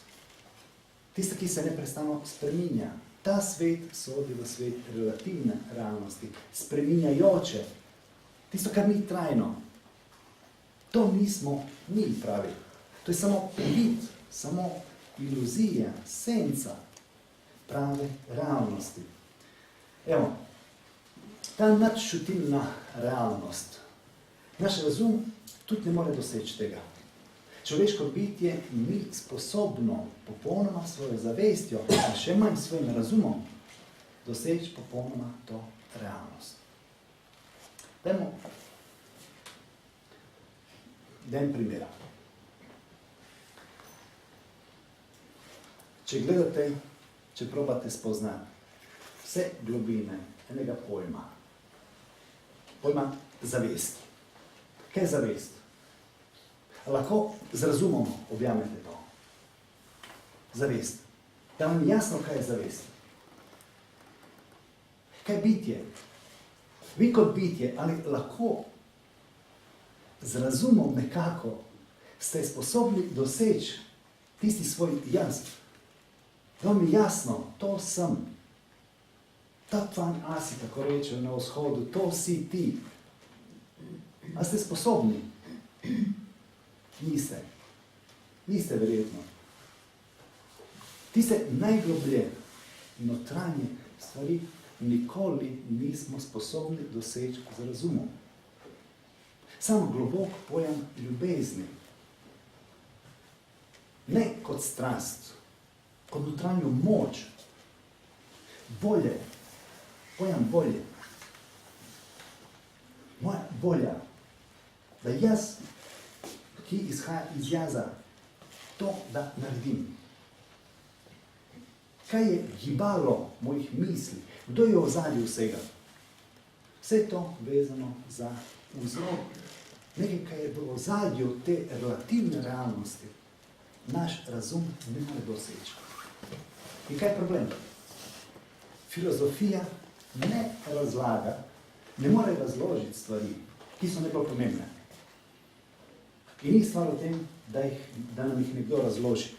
Tista, ki se neprestano spreminja. Ta svet sodi v svet relativne realnosti, spreminjajoče. Tisto, kar ni trajno. To nismo mi, pravi. To je samo privid, samo iluzija, senca prave realnosti. Evo, ta nadčutilna realnost. Naš razum tudi ne more doseči tega. Človeško bitje ni sposobno popolnoma svojo zavestjo, a še manj svojim razumom, doseči popolnoma to realnost. Dajmo en primer. Če gledate, če probate spoznati vse globine enega pojma zavest. Kaj je zavest? Lahko z razumom objamete to. Zavest. Da vam je jasno, kaj je zavest. Kaj je bitje? Vi kot bitje, ali lahko z razumom nekako ste sposobni doseči tisti svoj jaz. Da vam je jasno, to sem. Tatvan asi, tako rečejo na vzhodu, to si ti. A ste sposobni? Niste. Niste verjetno. Tiste najgloblje, notranje stvari nikoli nismo sposobni doseči z razumom. Samo globok pojem ljubezni. Ne kot strast, kot notranjo moč, volje, pojem volje. Moja volja, da jaz, ki izhaja iz jaza, to, da naredim. Kaj je gibalo mojih misli? Kdo je v ozadju vsega? Vse to vezano za vzrok. Nekaj, kaj je v ozadju te relativne realnosti, naš razum ne more doseči. In kaj je problem? Filozofija ne razlaga, ne more razložiti stvari, ki so najbolj pomembne. In ni stvar v tem, da nam jih nekdo razloži.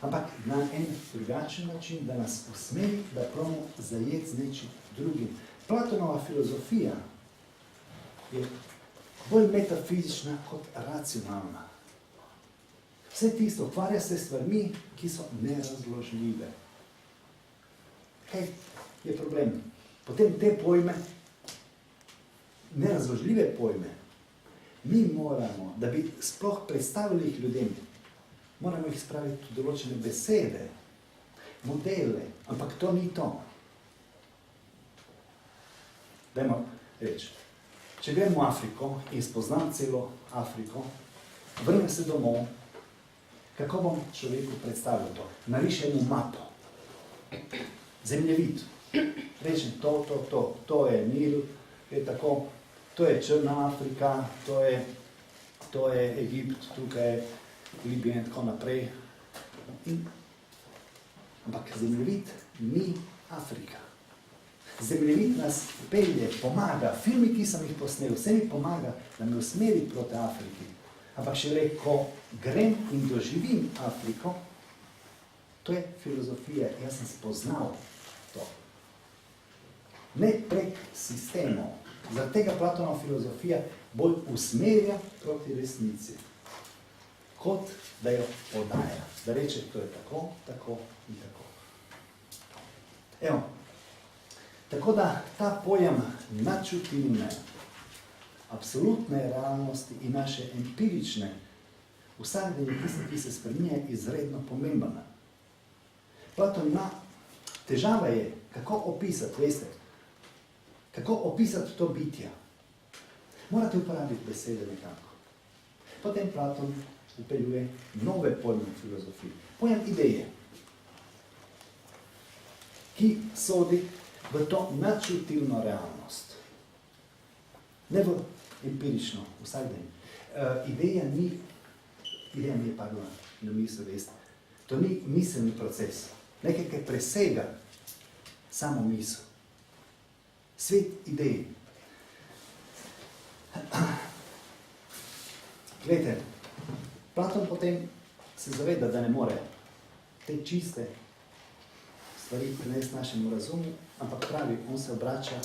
Ampak na en drugačen način, da nas usmeri, da probamo zajeti z nečim drugim. Platonova filozofija je bolj metafizična kot racionalna. Vse tisto ukvarja se s stvarmi, ki so nerazložljive. Kaj je problem? Potem te pojme, nerazložljive pojme, mi moramo, da bi sploh predstavili jih ljudem, moramo jih spraviti v določene besede, modele, ampak to ni to. Dajmo reči, če grem v Afriko in spoznam celo Afriko, vrnem se domov, kako bom človeku predstavil to? Narišem mu mapo, zemljevid, rečem to je Nil, je tako, to je Črna Afrika, to je Egipt, tukaj je Libija in tako naprej. Ampak zemljevid ni Afrika. Zemljevid nas pelje, pomaga, filmi, ki sem jih posnel, vse mi pomaga, da me usmeri proti Afriki. Ampak šele, ko grem in doživim Afriko, to je filozofija, jaz sem spoznal to. Ne prek sistemov. Zaradi tega Platonova filozofija bolj usmerja proti resnici, kot da jo podaja. Da reče, to je tako, tako in tako. Evo, tako da ta pojem načutilne, absolutne realnosti in naše empirične, vsakdanje tiste, ki se spreminja, je izredno pomemben. Platon ima, težava je, kako opisati, veste, kako opisati to bitje. Morate uporabiti besede nekako. Potem Platon upeljuje nove pojme v filozofiji. Pojem ideje, ki sodi v to načutilno realnost. Ne v empirično, vsakdanje. Ideja mi je, na misel, veste. To ni miselni proces. Nekaj, kaj presega samo misel. Svet idej. Glejte, Platon potem se zaveda, da ne more te čiste stvari prinesti našemu razumu, ampak pravi, on se obrača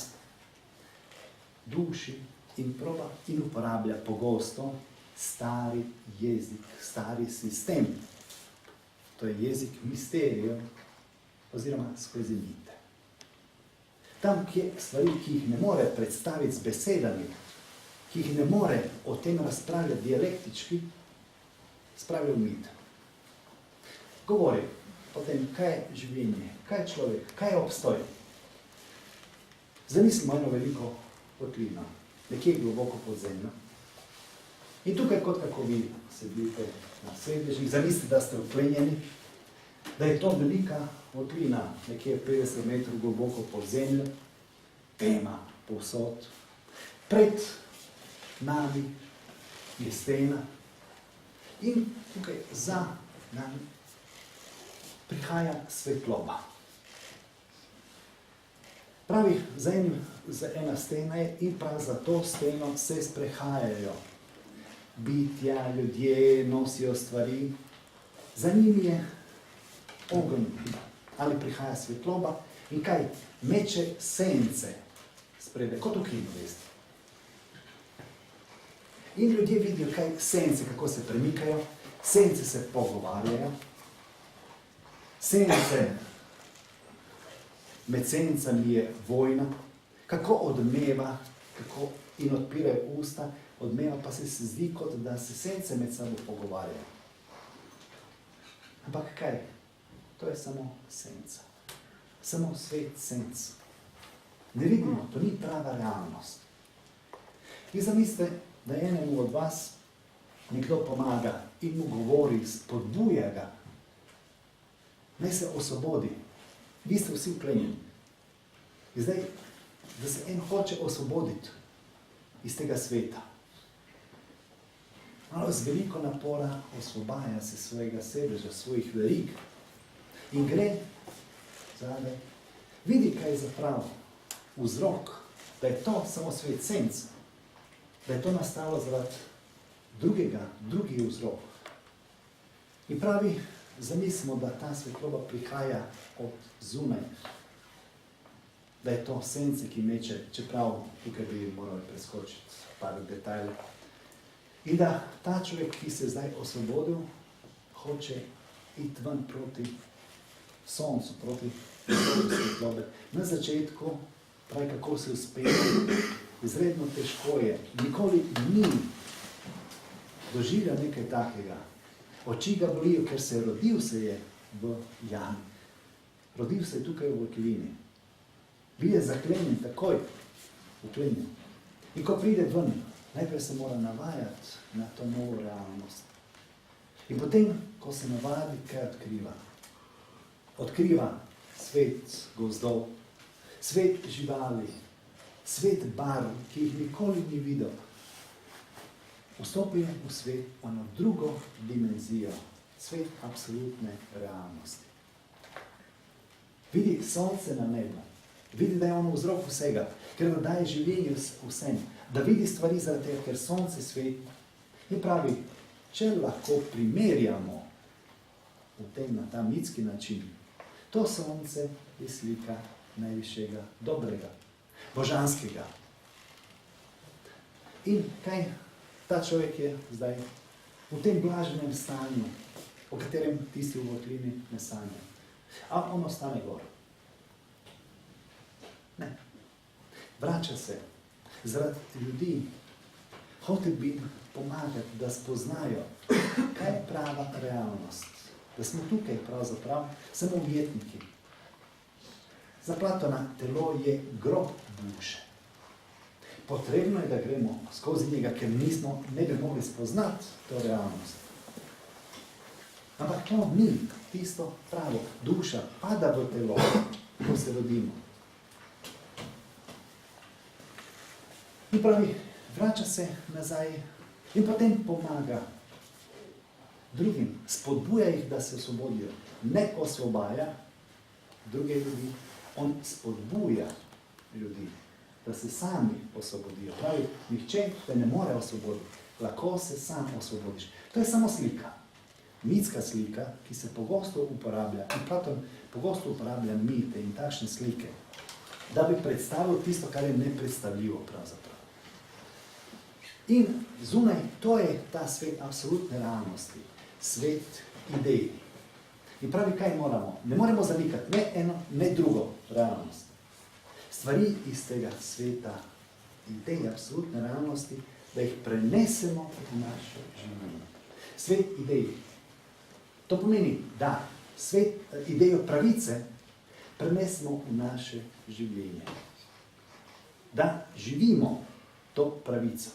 duši in proba in uporablja pogosto stari jezik, stari sistem. To je jezik misterijev oziroma skozi mite. Tam, kje stvari, ki jih ne more predstaviti z besedami, ki jih ne more o tem razpravljati dialektički, spravi v mit. Govori o tem, kaj je življenje, kaj je človek, kaj je obstoj. Zamislimo eno veliko kotlino, nekje globoko pod zemljo. In tukaj, kot kako vi sedite na sedežih, zamislite, da ste vklenjeni, da je to velika kotlina, nekje 50 metrov globoko pod zemljo, tema povsod. Pred nami je stena in tukaj za nami prihaja svetloba. Pravi, za ena stena je in prav za to steno se sprehajajo bitja, ljudje nosijo stvari. Za njimi je ogenj ali prihaja svetloba in kaj? Meče sence spredaj, kot v kinu, veste. In ljudje vidijo, kaj sence, kako se premikajo, sence se pogovarjajo, sence, med sencami je vojna, kako odmeva, kako in odpirajo usta, odmeva pa se zdi, kot da se sence med sabo pogovarjajo. Ampak kaj? To je samo senca. Samo svet senc. Ne vidimo, to ni prava realnost. In zamislite, da enemu od vas nekdo pomaga in mu govori, spodbuja ga. Naj se osvobodi. Vi ste vsi vplenjeni. In zdaj, da se en hoče osvoboditi iz tega sveta. Malo z veliko napora osvobaja se svojega sedeža, svojih verig. In gre zadaj, vidi, kaj je zapravo vzrok, da je to samo svet senc, da je to nastalo zaradi drugi vzrok. In pravi, zamislimo, da ta svetloba prihaja od zunaj, da je to sence, ki meče, čeprav tukaj bi morali preskočiti par detajlov. In da ta človek, ki se je zdaj osvobodil, hoče iti ven proti soncu, proti svetlobe. Na začetku pravi, kako se uspeva, izredno težko je, nikoli ni doživljal nekaj takega. Oči ga bolijo, ker rodil se je v jami. Rodil se je tukaj v votlini. Bil je zaklenjen takoj, vklenjen. In ko pride ven, najprej se mora navajati na to novo realnost. In potem, ko se navadi, kaj odkriva? Odkriva svet gozdov, svet živali, svet barv, ki jih nikoli ni videl. Vstopi v svet, ono drugo dimenzijo, svet absolutne realnosti. Vidi sonce na nebu, vidi, da je ono vzrok vsega, ker da daje življenje vsem, da vidi stvari zaradi tega, ker sonce svet. In pravi, če lahko primerjamo v tem na ta mitski način, to sonce je slika najvišjega dobrega, božanskega. In kaj ta človek je zdaj v tem blaženem stanju, o katerem tisti v votlini ne sanja. A on ostane gor. Ne. Vrača se zaradi ljudi. Hotel bi pomagati, da spoznajo, kaj je prava realnost. Da smo tukaj pravzaprav samo ujetniki. Za Platona telo je grob duše. Potrebno je, da gremo skozi njega, ker ne bi mogli spoznati to realnost. Ampak to ni tisto pravo. Duša pada v telo, ko se rodimo. In pravi, vrača se nazaj in potem pomaga drugim, spodbuja jih, da se osvobodijo. Ne osvobaja druge ljudi, on spodbuja ljudi, da se sami osvobodijo. Pravi, nihče te ne more osvoboditi, lahko se sam osvobodiš. To je samo slika, mitska slika, ki se pogosto uporablja, in Platon pogosto uporablja mite in takšne slike, da bi predstavil tisto, kar je nepredstavljivo pravzaprav. In zunaj, to je ta svet absolutne realnosti, svet idej. In pravi, kaj moramo? Ne moremo zanikati ne eno, ne drugo realnost. Stvari iz tega sveta idej absolutne realnosti, da jih prenesemo v naše življenje. Svet idej. To pomeni, da svet idejo pravice prenesemo v naše življenje. Da živimo to pravico.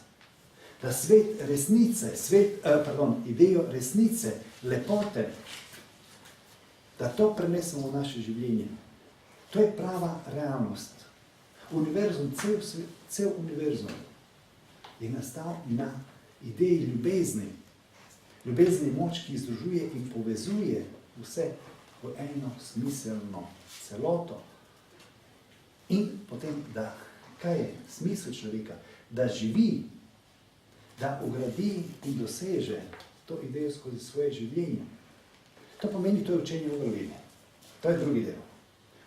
Da svet resnice, idejo resnice, lepote, da to prenesemo v naše življenje. To je prava realnost. Univerzum, cel univerzum je nastal na ideji ljubezni. Ljubezni je moč, ki združuje in povezuje vse v eno smiselno celoto. In potem, da kaj je smisel človeka? Da živi, da ugradi in doseže to idejo skozi svoje življenje. To pomeni, to je učenje v vrline. To je drugi del.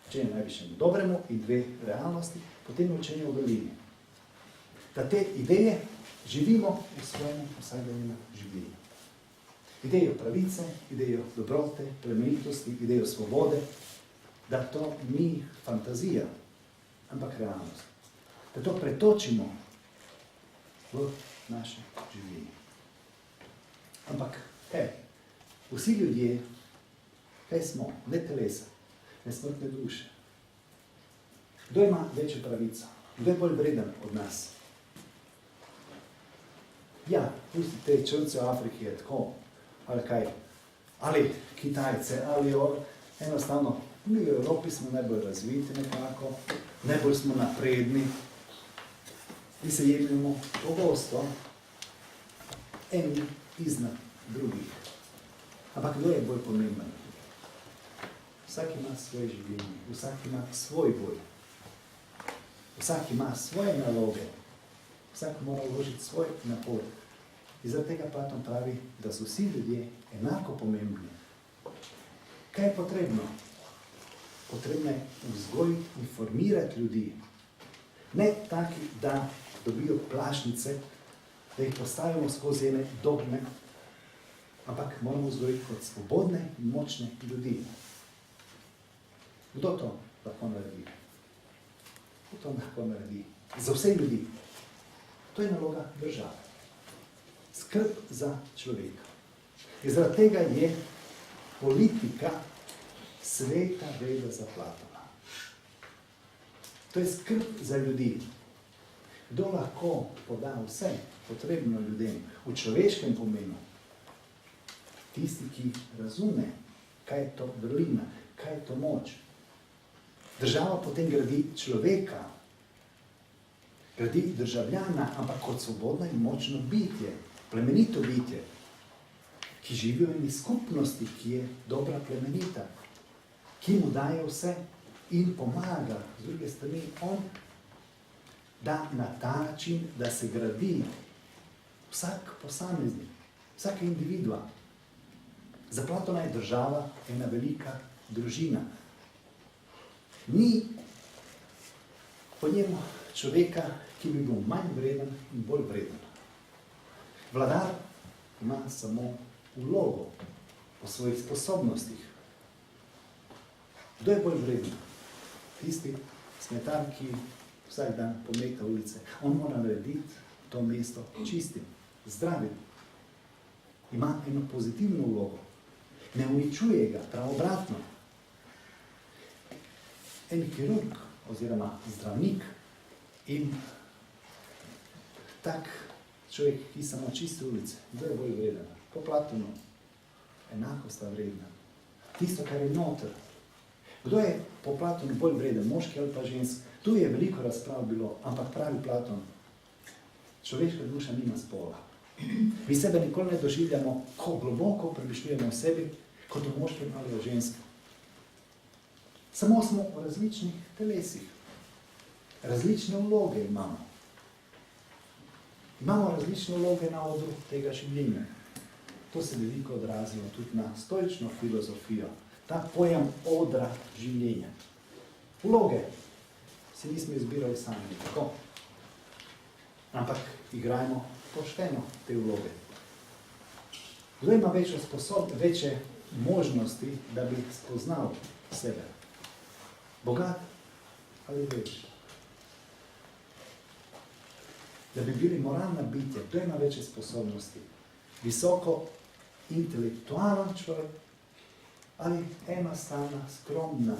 Učenje najvišjemu dobremu in dve realnosti, potem je učenje v vrline. Da te ideje živimo v svojem vsakdanjem življenju. Idejo pravice, idejo dobrote, plemenitosti, idejo svobode, da to ni fantazija, ampak realnost. Da to pretočimo v naše življenje. Ampak, vsi ljudje, kaj smo? Ne telesa, ne smrtne duše. Kdo ima večjo pravico? Kdo je bolj vreden od nas? Ja, pustite črnce v Afriki je tako, ali kaj, ali Kitajce, ali enostavno, mi v Evropi smo najbolj razviti nekako, najbolj smo napredni in se jemljamo pogosto eni iznad drugih. Ampak kdo je bolj pomemben? Vsak ima svoje življenje, vsak ima svoj boj, vsak ima svoje naloge, vsak mora vložiti svoj napor. In zaradi tega Platon pravi, da so vsi ljudje enako pomembni. Kaj je potrebno? Potrebno je vzgojiti, informirati ljudi. Ne taki, da dobijo plašnice, da jih postavimo skozi ene dogme, ampak moramo vzgojiti kot svobodne in močne ljudi. Kdo to lahko naredi? Kdo to lahko naredi? Za vse ljudi. To je naloga države. Skrb za človeka. In zaradi tega je politika sveta veda za Platona. To je skrb za ljudi. Kdo lahko poda vse potrebno ljudem v človeškem pomenu? Tisti, ki razume, kaj je to vrlina, kaj je to moč. Država potem gradi človeka, gradi državljana, ampak kot svobodno in močno bitje, plemenito bitje, ki živi v eni skupnosti, ki je dobra plemenita, ki mu daje vse in pomaga, z druge strani on, da na ta način, da se gradi vsak posameznik, vsaka individua. Za Platona je država ena velika družina. Ni po njemu človeka, ki bi bil manj vreden in bolj vreden. Vladar ima samo vlogo po svojih sposobnostih. Kdo je bolj vreden? Tisti smetar, ki vsak dan pometa ulice. On mora narediti to mesto čistim, zdravim. Ima eno pozitivno vlogo. Ne uničuje ga, prav obratno. En kirurg oziroma zdravnik in tak človek, ki samo čisti ulice, kdo je bolj vreden? Po Platonu enako sta vredna. Tisto, kar je noter. Kdo je po Platonu bolj vreden, moški ali pa žensk? Tu je veliko razprav bilo, ampak pravi Platon, človeška duša nima spola. Mi sebe nikoli ne doživljamo, ko globoko premišljujemo o sebi, kot o moškem ali o ženskem. Samo smo v različnih telesih. Različne vloge imamo. Imamo različne vloge na odru tega življenja. To se veliko odrazilo tudi na stoično filozofijo. Ta pojem odra življenja. Vloge si nismo izbirali sami, tako. Ampak igrajmo pošteno te vloge. Kdo ima večje možnosti, da bi spoznal sebe? Bogat ali več? Da bi bili moralna bitja, kdo ima večje sposobnosti? Visoko intelektualen človek ali enostavna, skromna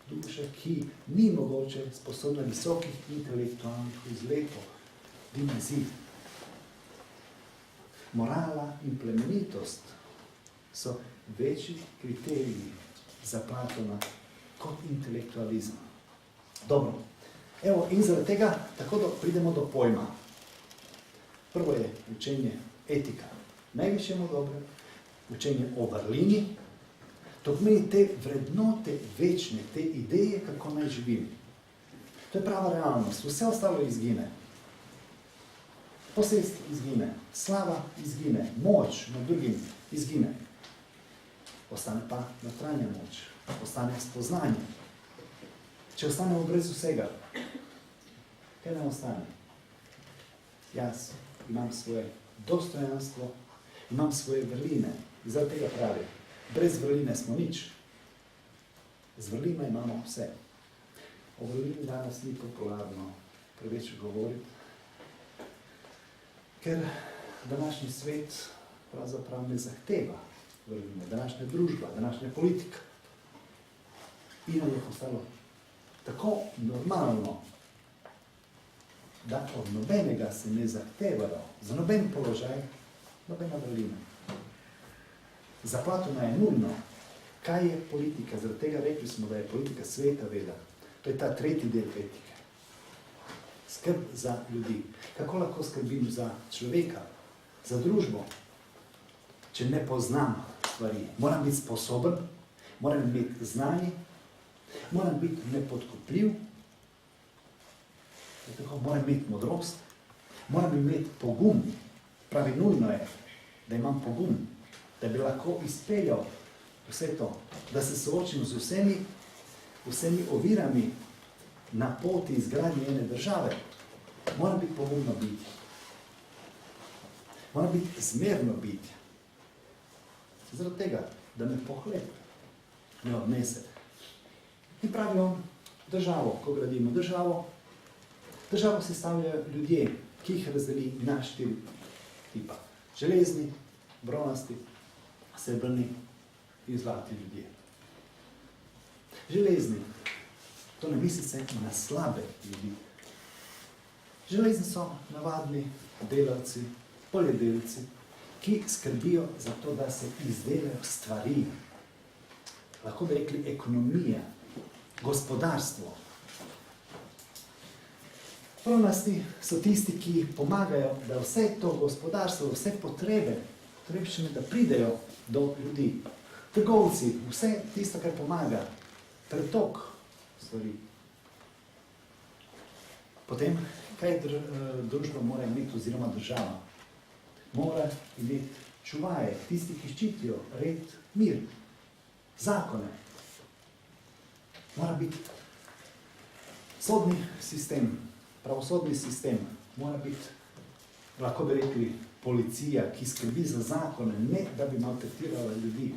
duša, ki ni mogoče sposobna visokih intelektualnih izletov, dimenzij. Morala in plemenitost so večji kriteriji za Platona kot intelektualizem. Dobro, evo, in zaradi tega tako pridemo do pojma. Prvo je učenje etika, najvišjemu dobro, učenje o vrlini, to pomeni te vrednote večne, te ideje, kako naj živim. To je prava realnost, vse ostalo izgine. Posest izgine, slava izgine, moč nad drugim izgine. Ostane pa notranja moč, ostane spoznanje. Če ostanemo brez vsega, kaj nam ostane? Jaz, imam svoje dostojanstvo, imam svoje vrline. Zaradi tega pravi, brez vrline smo nič. Z vrlino imamo vse. O vrlini danes ni popularno preveč govoriti, ker današnji svet pravzaprav ne zahteva vrline, današnja družba, današnja politika. In je postalo tako normalno, da od nobenega se ne zahtevajo, za noben položaj, nobena vrlina. Za Platona je nujno, kaj je politika. Zaradi tega rekli smo, da je politika sveta veda. To je ta tretji del etike. Skrb za ljudi. Kako lahko skrbim za človeka, za družbo, če ne poznam stvari? Moram biti sposoben, moram imeti znanje, moram biti nepodkupljiv, moram imeti modrost, moram imeti pogum. Pravi, nujno je, da imam pogum, da bi lahko izpeljal vse to, da se soočim z vsemi ovirami na poti izgradnje ene države. Moram biti pogumno biti. Moram biti zmerno biti. Zaradi tega, da me pohlep ne odnese. In pravi on, državo, ko gradimo državo sestavljajo ljudje, ki jih razdeli na 4 tipa. Železni, bronasti, srebrni in zlati ljudje. Železni, to ne misli se na slabe ljudi. Železni so navadni delavci, poljedelci, ki skrbijo za to, da se izdelajo stvari. Lahko bi rekli ekonomija, gospodarstvo. Bronasti so tisti, ki pomagajo, da vse to gospodarstvo, vse potrebščine, da pridejo do ljudi. Trgovci, vse tisto, kar pomaga, pretok stvari. Potem, kaj družba mora imeti oziroma država? Mora imeti čuvaje, tisti, ki ščitijo red, mir, zakone. Mora biti sodni sistem, pravosodni sistem, mora biti, lahko bi rekli, policija, ki skrbi za zakone, ne da bi maltretirala ljudi.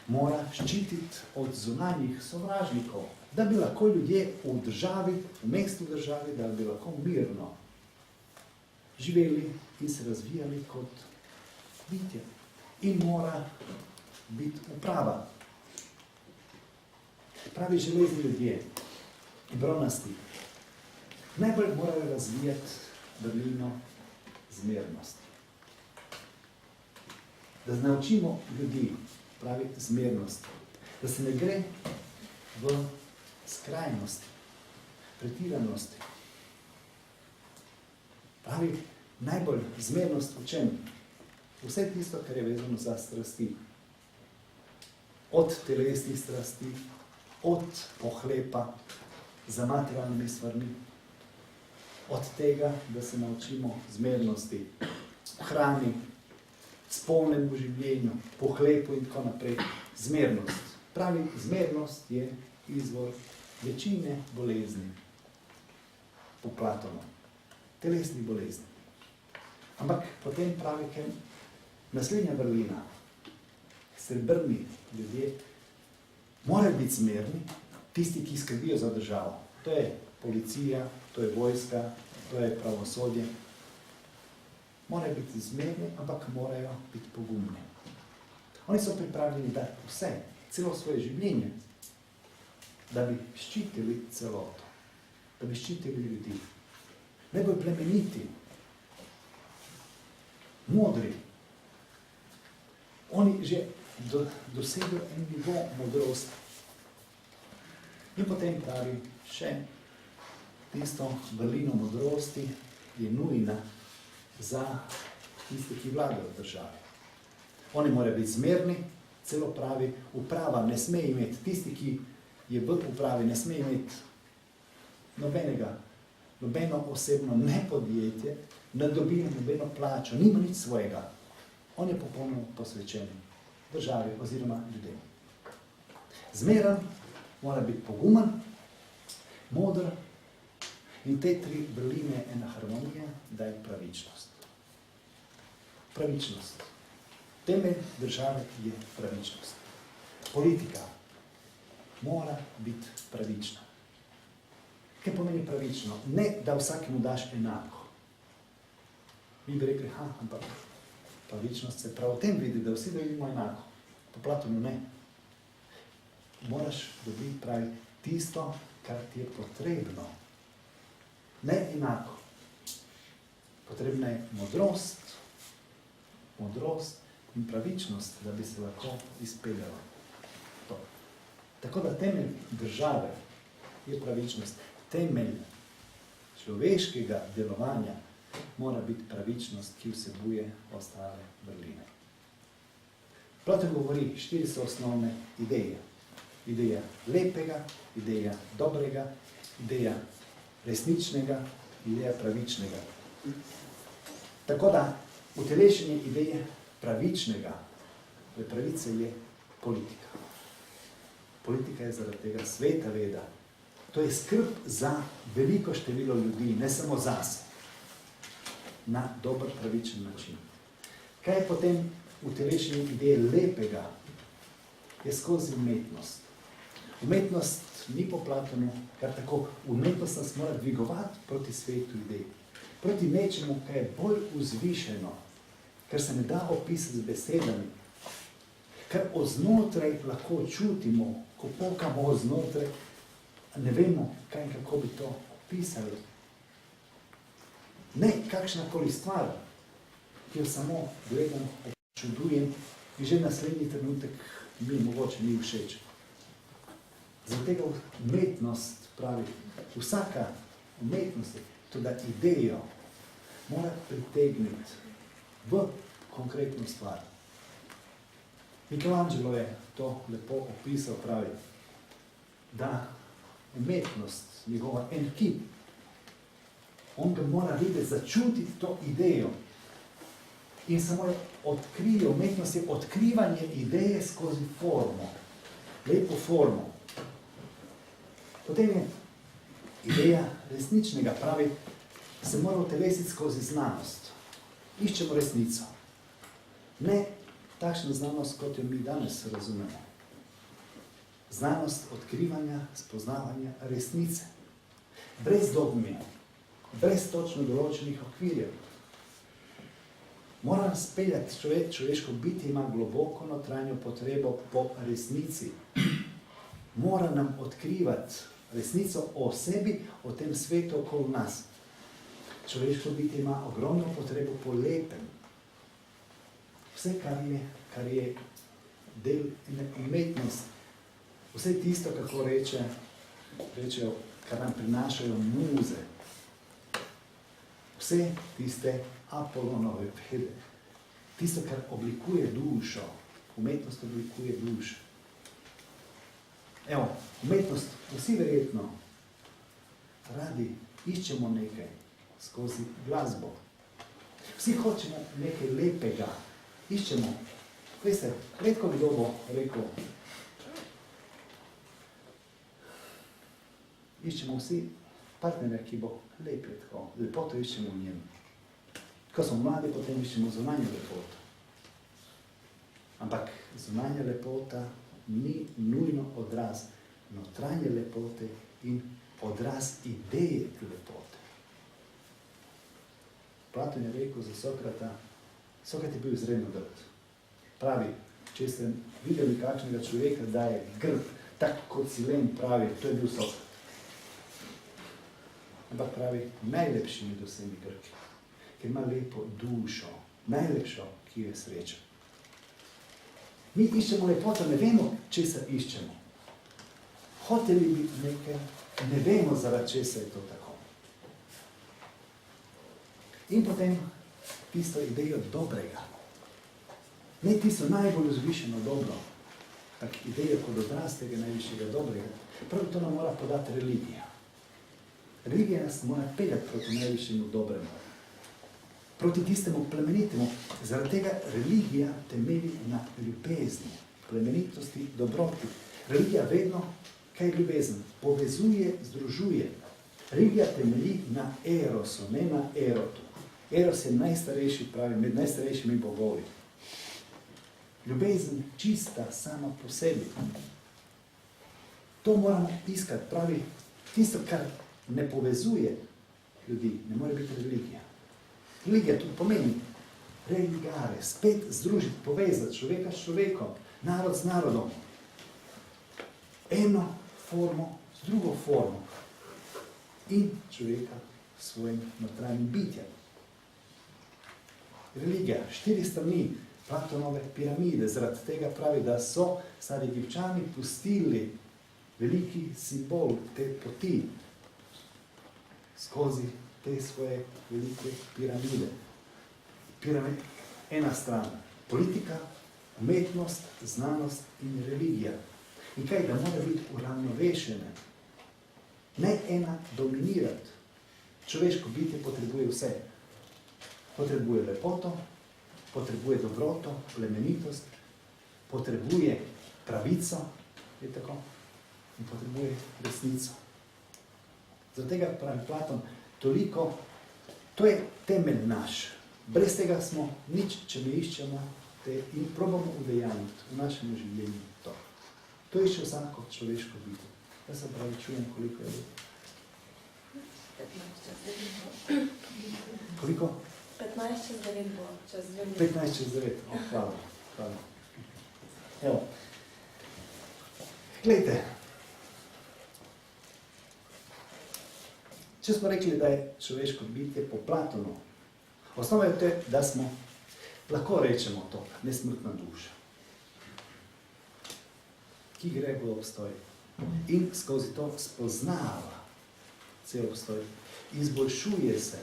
Mora ščititi od zunanjih sovražnikov, da bi lahko ljudje v državi, v mestu državi, da bi lahko mirno živeli in se razvijali kot bitje. In mora biti uprava. Pravi železni ljudje, bronasti, najbolj morajo razvijati vrlino zmernosti. Da naučimo ljudi, pravi zmernosti, da se ne gre v skrajnosti, pretiranosti. Pravi, najbolj zmernost v čem? Vse tisto, kar je vezano za strasti. Od telesnih strasti, od pohlepa za materialnimi stvarmi, od tega, da se naučimo zmernosti v hrani, spolnemu življenju, pohlepu in tako naprej. Zmernost. Pravi, zmernost je izvor večine bolezni po Platonu. Telesnih bolezni. Ampak potem pravi, ker naslednja vrlina, srebrni ljudje, morajo biti zmerni, tisti, ki skrbijo za državo. To je policija, to je vojska, to je pravosodje. Morajo biti zmerni, ampak morajo biti pogumni. Oni so pripravljeni dati vse, celo svoje življenje, da bi ščitili celoto, da bi ščitili ljudi. Najbolj plemeniti, modri. Oni že dosegajo en nivo modrosti. In potem pravi, še tisto vrlino modrosti je nujna za tiste, ki vladajo v državi. Oni morajo biti zmerni, celo pravi, uprava ne sme imeti, tisti, ki je v upravi, ne sme imeti nobeno osebno ne podjetje, ne dobi nobeno plačo, nima nič svojega. On je popolnoma posvečen državi oziroma ljudem. Zmeren, mora biti pogumen, moder In te tri vrline ena harmonija, da je pravičnost. Pravičnost. Temelj države je pravičnost. Politika mora biti pravična. Kaj pomeni pravično? Ne, da vsakemu daš enako. Mi bi rekli, ampak pravičnost se prav v tem vidi, da vsi dobimo enako. Po Platonu ne. Moraš dobiti pravi tisto, kar ti je potrebno. Ne enako. Potrebna je modrost in pravičnost, da bi se lahko izpeljalo to. Tako da temelj države je pravičnost. Temelj človeškega delovanja mora biti pravičnost, ki vsebuje ostale vrline. Platon govori, 4 so osnovne ideje. Ideja lepega, ideja dobrega, ideja resničnega, ideja pravičnega. Tako da utelešenje ideje pravičnega, pravice je politika. Politika je zaradi tega sveta veda. To je skrb za veliko število ljudi, ne samo zase. Na dober, pravičen način. Kaj je potem utelešenje ideje lepega? Je skozi umetnost. Umetnost ni po Platonu, kar tako umetnost nas mora dvigovati proti svetu idej. Proti nečemu, kaj je bolj vzvišeno, kar se ne da opisati z besedami, kar oznotraj lahko čutimo, ko pokamo oznotraj, ne vemo, kaj in kako bi to opisali. Ne kakšnakoli stvar, ki jo samo gledam, občudujem in že naslednji trenutek mi mogoče ni všeč. Zato tega umetnost pravi, vsaka umetnost, tudi idejo, mora pritegniti v konkretno stvar. Michelangelo je to lepo opisal, pravi, da umetnost, njegova en kip, on ga mora videti, začutiti to idejo in samo odkrije, umetnost je odkrivanje ideje skozi formo, lepo formo. Potem je ideja resničnega, pravi, se mora utelesiti skozi znanost. Iščemo resnico. Ne takšno znanost, kot jo mi danes razumemo. Znanost odkrivanja, spoznavanja resnice. Brez dogmi, brez točno določenih okvirjev. Mora nas peljati človeško biti, ima globoko notranjo potrebo po resnici. Mora nam odkrivati resnico o sebi, o tem svetu okoli nas. Človeško biti ima ogromno potrebo po lepem. Vse, kar je del umetnosti, vse tisto, kako rečejo, kar nam prinašajo muze, vse tiste Apolonove vede, tisto, kar oblikuje dušo, umetnost oblikuje dušo. Evo, umetnost, vsi verjetno radi iščemo nekaj skozi glasbo. Vsi hočemo nekaj lepega, iščemo. Veste, redko bi kdo bo rekel, iščemo vsi partnerja, ki bo lep, tako, lepoto iščemo v njem. Ko smo mladi, potem iščemo zunanjo lepoto. Ampak zunanja lepota ni nujno odraz notranje lepote in odraz ideje lepote. Platon je rekel za Sokrata, Sokrat je bil izredno grd. Pravi, če ste videli kakšnega človeka, da je grd, tako kot Silen pravi, to je bil Sokrat. Ampak pravi, najlepši med vsemi Grki, ker ima lepo dušo, najlepšo, ki je sreča. Mi iščemo lepoto, ne vemo, česa iščemo. Hoteli bi nekaj, ne vemo, zaradi česa je to tako. In potem tisto idejo dobrega. Ne tisto najbolj vzvišeno dobro, tak idejo kot odraz tega najvišjega dobrega. Prav to nam mora podati religija. Religija nas mora peljati proti najvišjemu dobremu. Proti tistemu plemenitemu. Zaradi tega religija temelji na ljubezni, plemenitosti, dobroti. Religija vedno, kaj je ljubezen? Povezuje, združuje. Religija temelji na erosu, ne na erotu. Eros je najstarejši, pravi, med najstarejšimi bogovi. Ljubezen čista sama po sebi. To moramo iskati, pravi, tisto, kar ne povezuje ljudi, ne more biti religija. Religija tudi pomeni religare, spet združiti, povezati človeka s človekom, narod z narodom. Eno formo z drugo formo in človeka s svojim notranjim bitjem. Religija, 4 strani Platonove piramide, zaradi tega pravi, da so stari Egipčani pustili veliki simbol te poti skozi te svoje velike piramide. Piramid, ena stran, politika, umetnost, znanost in religija. In kaj, da mora biti uravnovešene, ne ena dominirati. Človeško bitje potrebuje vse. Potrebuje lepoto, potrebuje dobroto, plemenitost, potrebuje pravico, je tako, in potrebuje resnico. Zato tega pravi Platon, toliko, to je temelj naš. Brez tega smo nič, če ne iščemo te in probamo udejaniti v našem življenju to. To je še vsako človeško bitje. Jaz se pravi čujem, koliko je let. 15 čez 9 bo. Koliko? 15 čez 9 bo, čez 2 minute. 15 čez 9. Hvala. Hvala. Evo. Glejte. Če smo rekli, da je človeško bitje po Platonu, osnova je to, da smo, lahko rečemo to, nesmrtna duša, ki gre v obstoj in skozi to spoznava cel obstoj, izboljšuje se.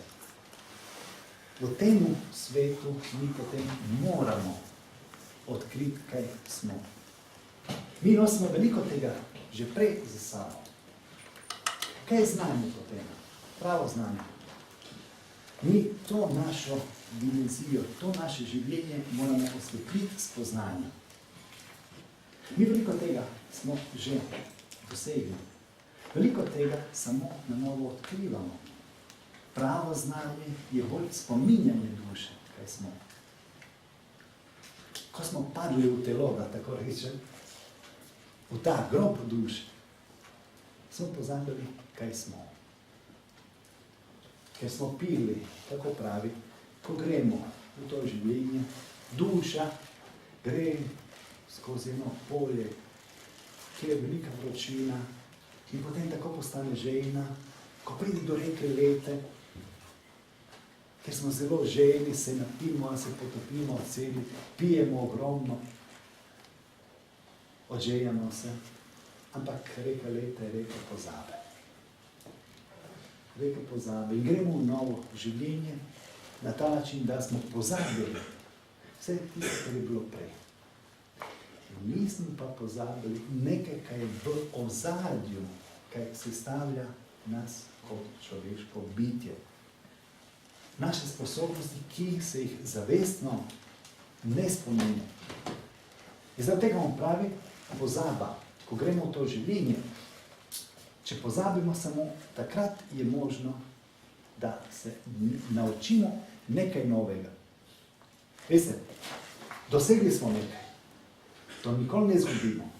V tem svetu mi potem moramo odkriti, kaj smo. Mi nosimo veliko tega že prej za sabo. Kaj je znanje potem? Pravo znanje. Mi to našo dimenzijo, to naše življenje moramo osvetliti s poznanjem. Mi veliko tega smo že dosegli. Veliko tega samo na novo odkrivamo. Pravo znanje je bolj spominjanje duše, kaj smo. Ko smo padli v telo, da tako rečem, v ta grob duše, smo pozabili, kaj smo. Ker smo pili, tako pravi, ko gremo v to življenje, duša gre skozi eno polje, kjer je velika vročina in potem tako postane žejna, ko pride do reke Lete, ker smo zelo žejni, se napijemo, se potopimo celi, pijemo ogromno, odžejamo se, ampak reka Leta je reka pozabe. Reka pozabe in gremo v novo življenje na ta način, da smo pozabili vse tisto, kar je bilo prej. Nismo pa pozabili nekaj, kaj je v ozadju, kaj sestavlja nas kot človeško bitje. Naše sposobnosti, ki se jih zavestno ne spominja. In zaradi tega vam pravi pozaba, ko gremo v to življenje, če pozabimo samo, takrat je možno, da se naučimo nekaj novega. Veste, dosegli smo nekaj. To nikoli ne zgubimo.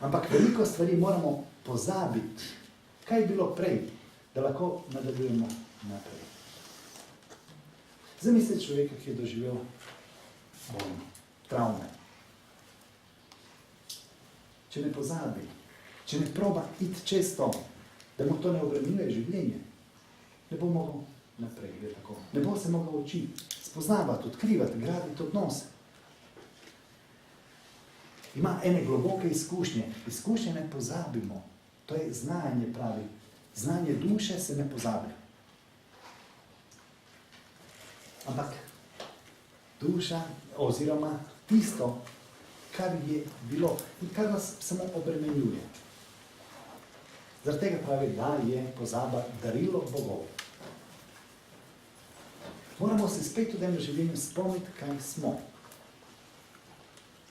Ampak veliko stvari moramo pozabiti, kaj je bilo prej, da lahko nadaljujemo naprej. Zamislite človeka, ki je doživel bolno, travme. Če ne pozabi, če ne proba iti čez to, da mu to ne obremenjuje življenje, ne bo mogel naprej, tako. Ne bo se mogel učiti, spoznavati, odkrivati, graditi odnose. Ima ene globoke izkušnje. Izkušnje ne pozabimo. To je znanje, pravi. Znanje duše se ne pozabi. Ampak duša oziroma tisto, kar je bilo in kar nas samo obremenjuje. Zaradi tega pravi, da je pozaba darilo bogov. Moramo se spet v tem življenju spomniti, kaj smo.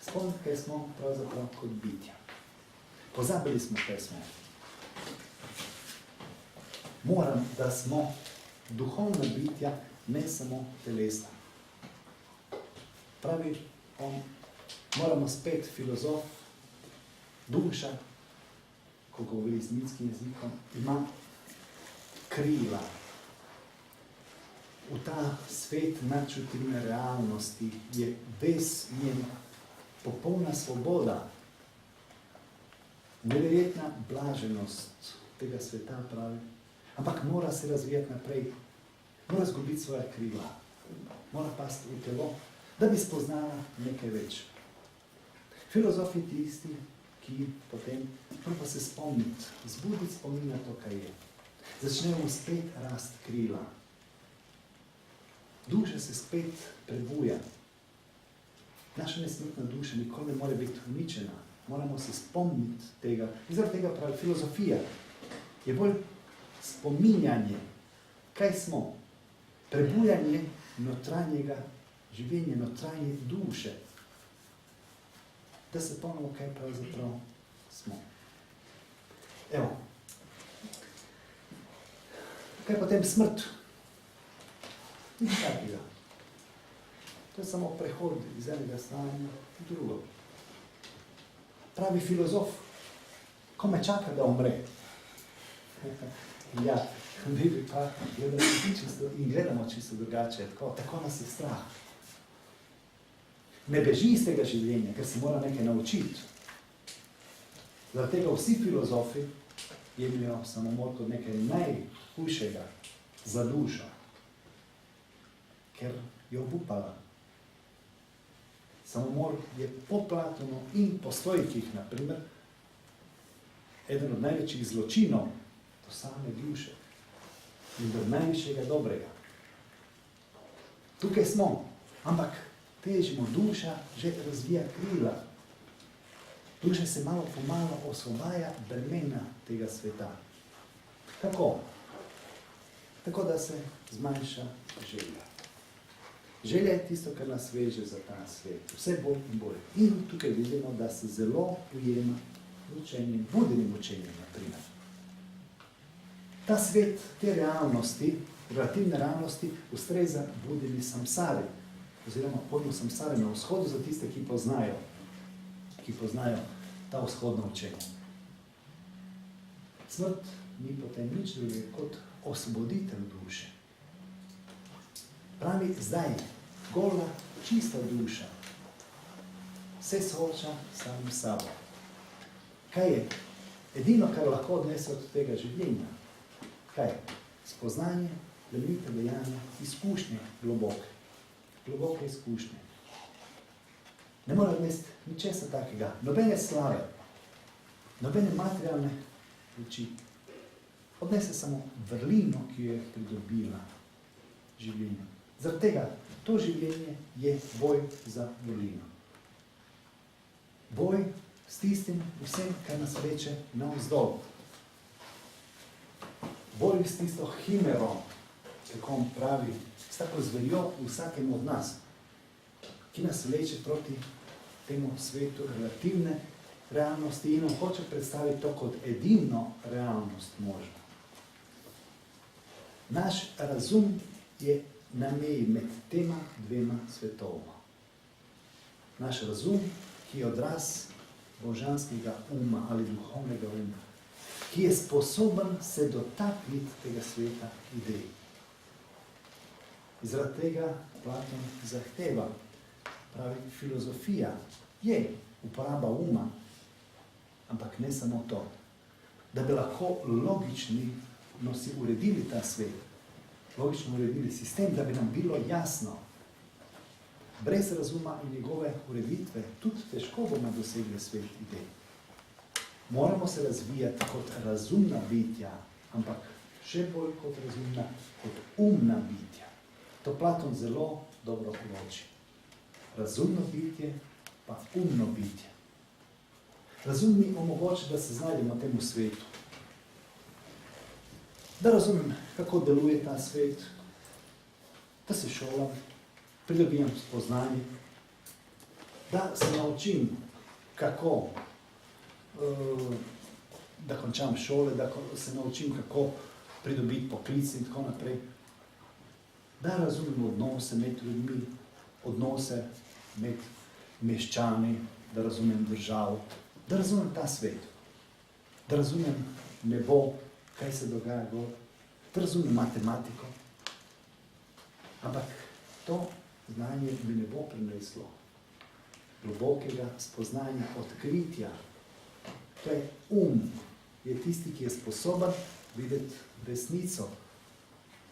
Spomniti, kaj smo pravzaprav kot bitja. Pozabili smo, kaj smo. da smo duhovna bitja, ne samo telesna. Pravi on, moramo spet filozof, duša, ko govori z minskim jezikom, ima krila. V ta svet nadčutivne realnosti je ves njen popolna svoboda, neverjetna blaženost tega sveta, pravi, ampak mora se razvijati naprej, mora zgubiti svoja krila, mora pasti v telo, da bi spoznala nekaj več. Filozof je tisti, ki potem pa se spomniti, zbuditi spomin na to, kaj je. Začne mu spet rast krila. Duša se spet prebuja. Naša nesmrtna duša nikoli ne more biti uničena. Moramo se spomniti tega. In zaradi tega pravi filozofija je bolj spominjanje, kaj smo. Prebujanje notranjega življenja, notranje duše. Da se ponovno, kaj pravzaprav smo. Evo. Kaj potem smrt? Nič takega. To je samo prehod iz enega stanja v drugo. Pravi filozof, ko me čaka, da umre. Ja, mi pa gledamo čisto drugače, tako nas je strah. Ne beži iz tega življenja, ker se mora nekaj naučiti. Zaradi tega vsi filozofi jemljajo samomor kot nekaj najhujšega za dušo, ker je obupala. Samomor je po Platonu in po Stoikih, na primer, eden od največjih zločinov do same duše in do najvišjega dobrega. Tukaj smo, ampak težimo, duša že razvija krila. Duša se malo po malo osvobaja bremena tega sveta. Kako? Tako, da se zmanjša želja. Želja je tisto, kar nas veže za ta svet. Vse bolj in bolj. In tukaj vidimo, da se zelo ujema učenjem, budenim učenjem, na primer. Ta svet, te realnosti, relativne realnosti, ustreza budeni samsari, oziroma pojmu samsare na vzhodu za tiste, ki poznajo ta vzhodno učenje. Smrt ni potem nič drugega kot osvoboditev duše. Pravi, zdaj, gola, čista duša se sooča samim sabo. Kaj je? Edino, kar lahko odnese od tega življenja. Kaj je? Spoznanje, plemenite dejanja, izkušnje globoke. Globoke izkušnje. Ne mora odnesti ničesa takega, nobene slave, nobene materialne luči. Odnese samo vrlino, ki jo je pridobila življenje. Zaradi tega, to življenje je boj za vrlino. Boj s tistim vsem, kar nas vleče navzdol. Boj s tisto himero, kako on pravi, s tako zverjo vsakem od nas, ki nas vleče proti temu svetu relativne realnosti in on hoče predstaviti to kot edino realnost možno. Naš razum je na meji med tema dvema svetovoma. Naš razum, ki je odraz božanskega uma ali duhovnega uma, ki je sposoben se dotakniti tega sveta idej. Zaradi tega Platon zahteva, pravi, filozofija je uporaba uma, ampak ne samo to, da bi lahko logični si uredili ta svet, logično uredili sistem, da bi nam bilo jasno. Brez razuma in njegove ureditve tudi težko bomo dosegli svet idej. Moramo se razvijati kot razumna bitja, ampak še bolj kot razumna, kot umna bitja. To Platon zelo dobro loči. Razumno bitje pa umno bitje. Razum mi omogoča, da se znajdemo v temu svetu. Da razumem, kako deluje ta svet, da se šolam, pridobijam spoznanje, da se naučim, kako da končam šole, da se naučim, kako pridobiti poklic in tako naprej. Da razumem odnose med ljudmi, odnose med meščani, da razumem državo, da razumem ta svet, da razumem nebo, kaj se dogaja gor, da razumem matematiko. Ampak to znanje mi ne bo prineslo globokega spoznanja, odkritja. To je je tisti, ki je sposoben videti resnico,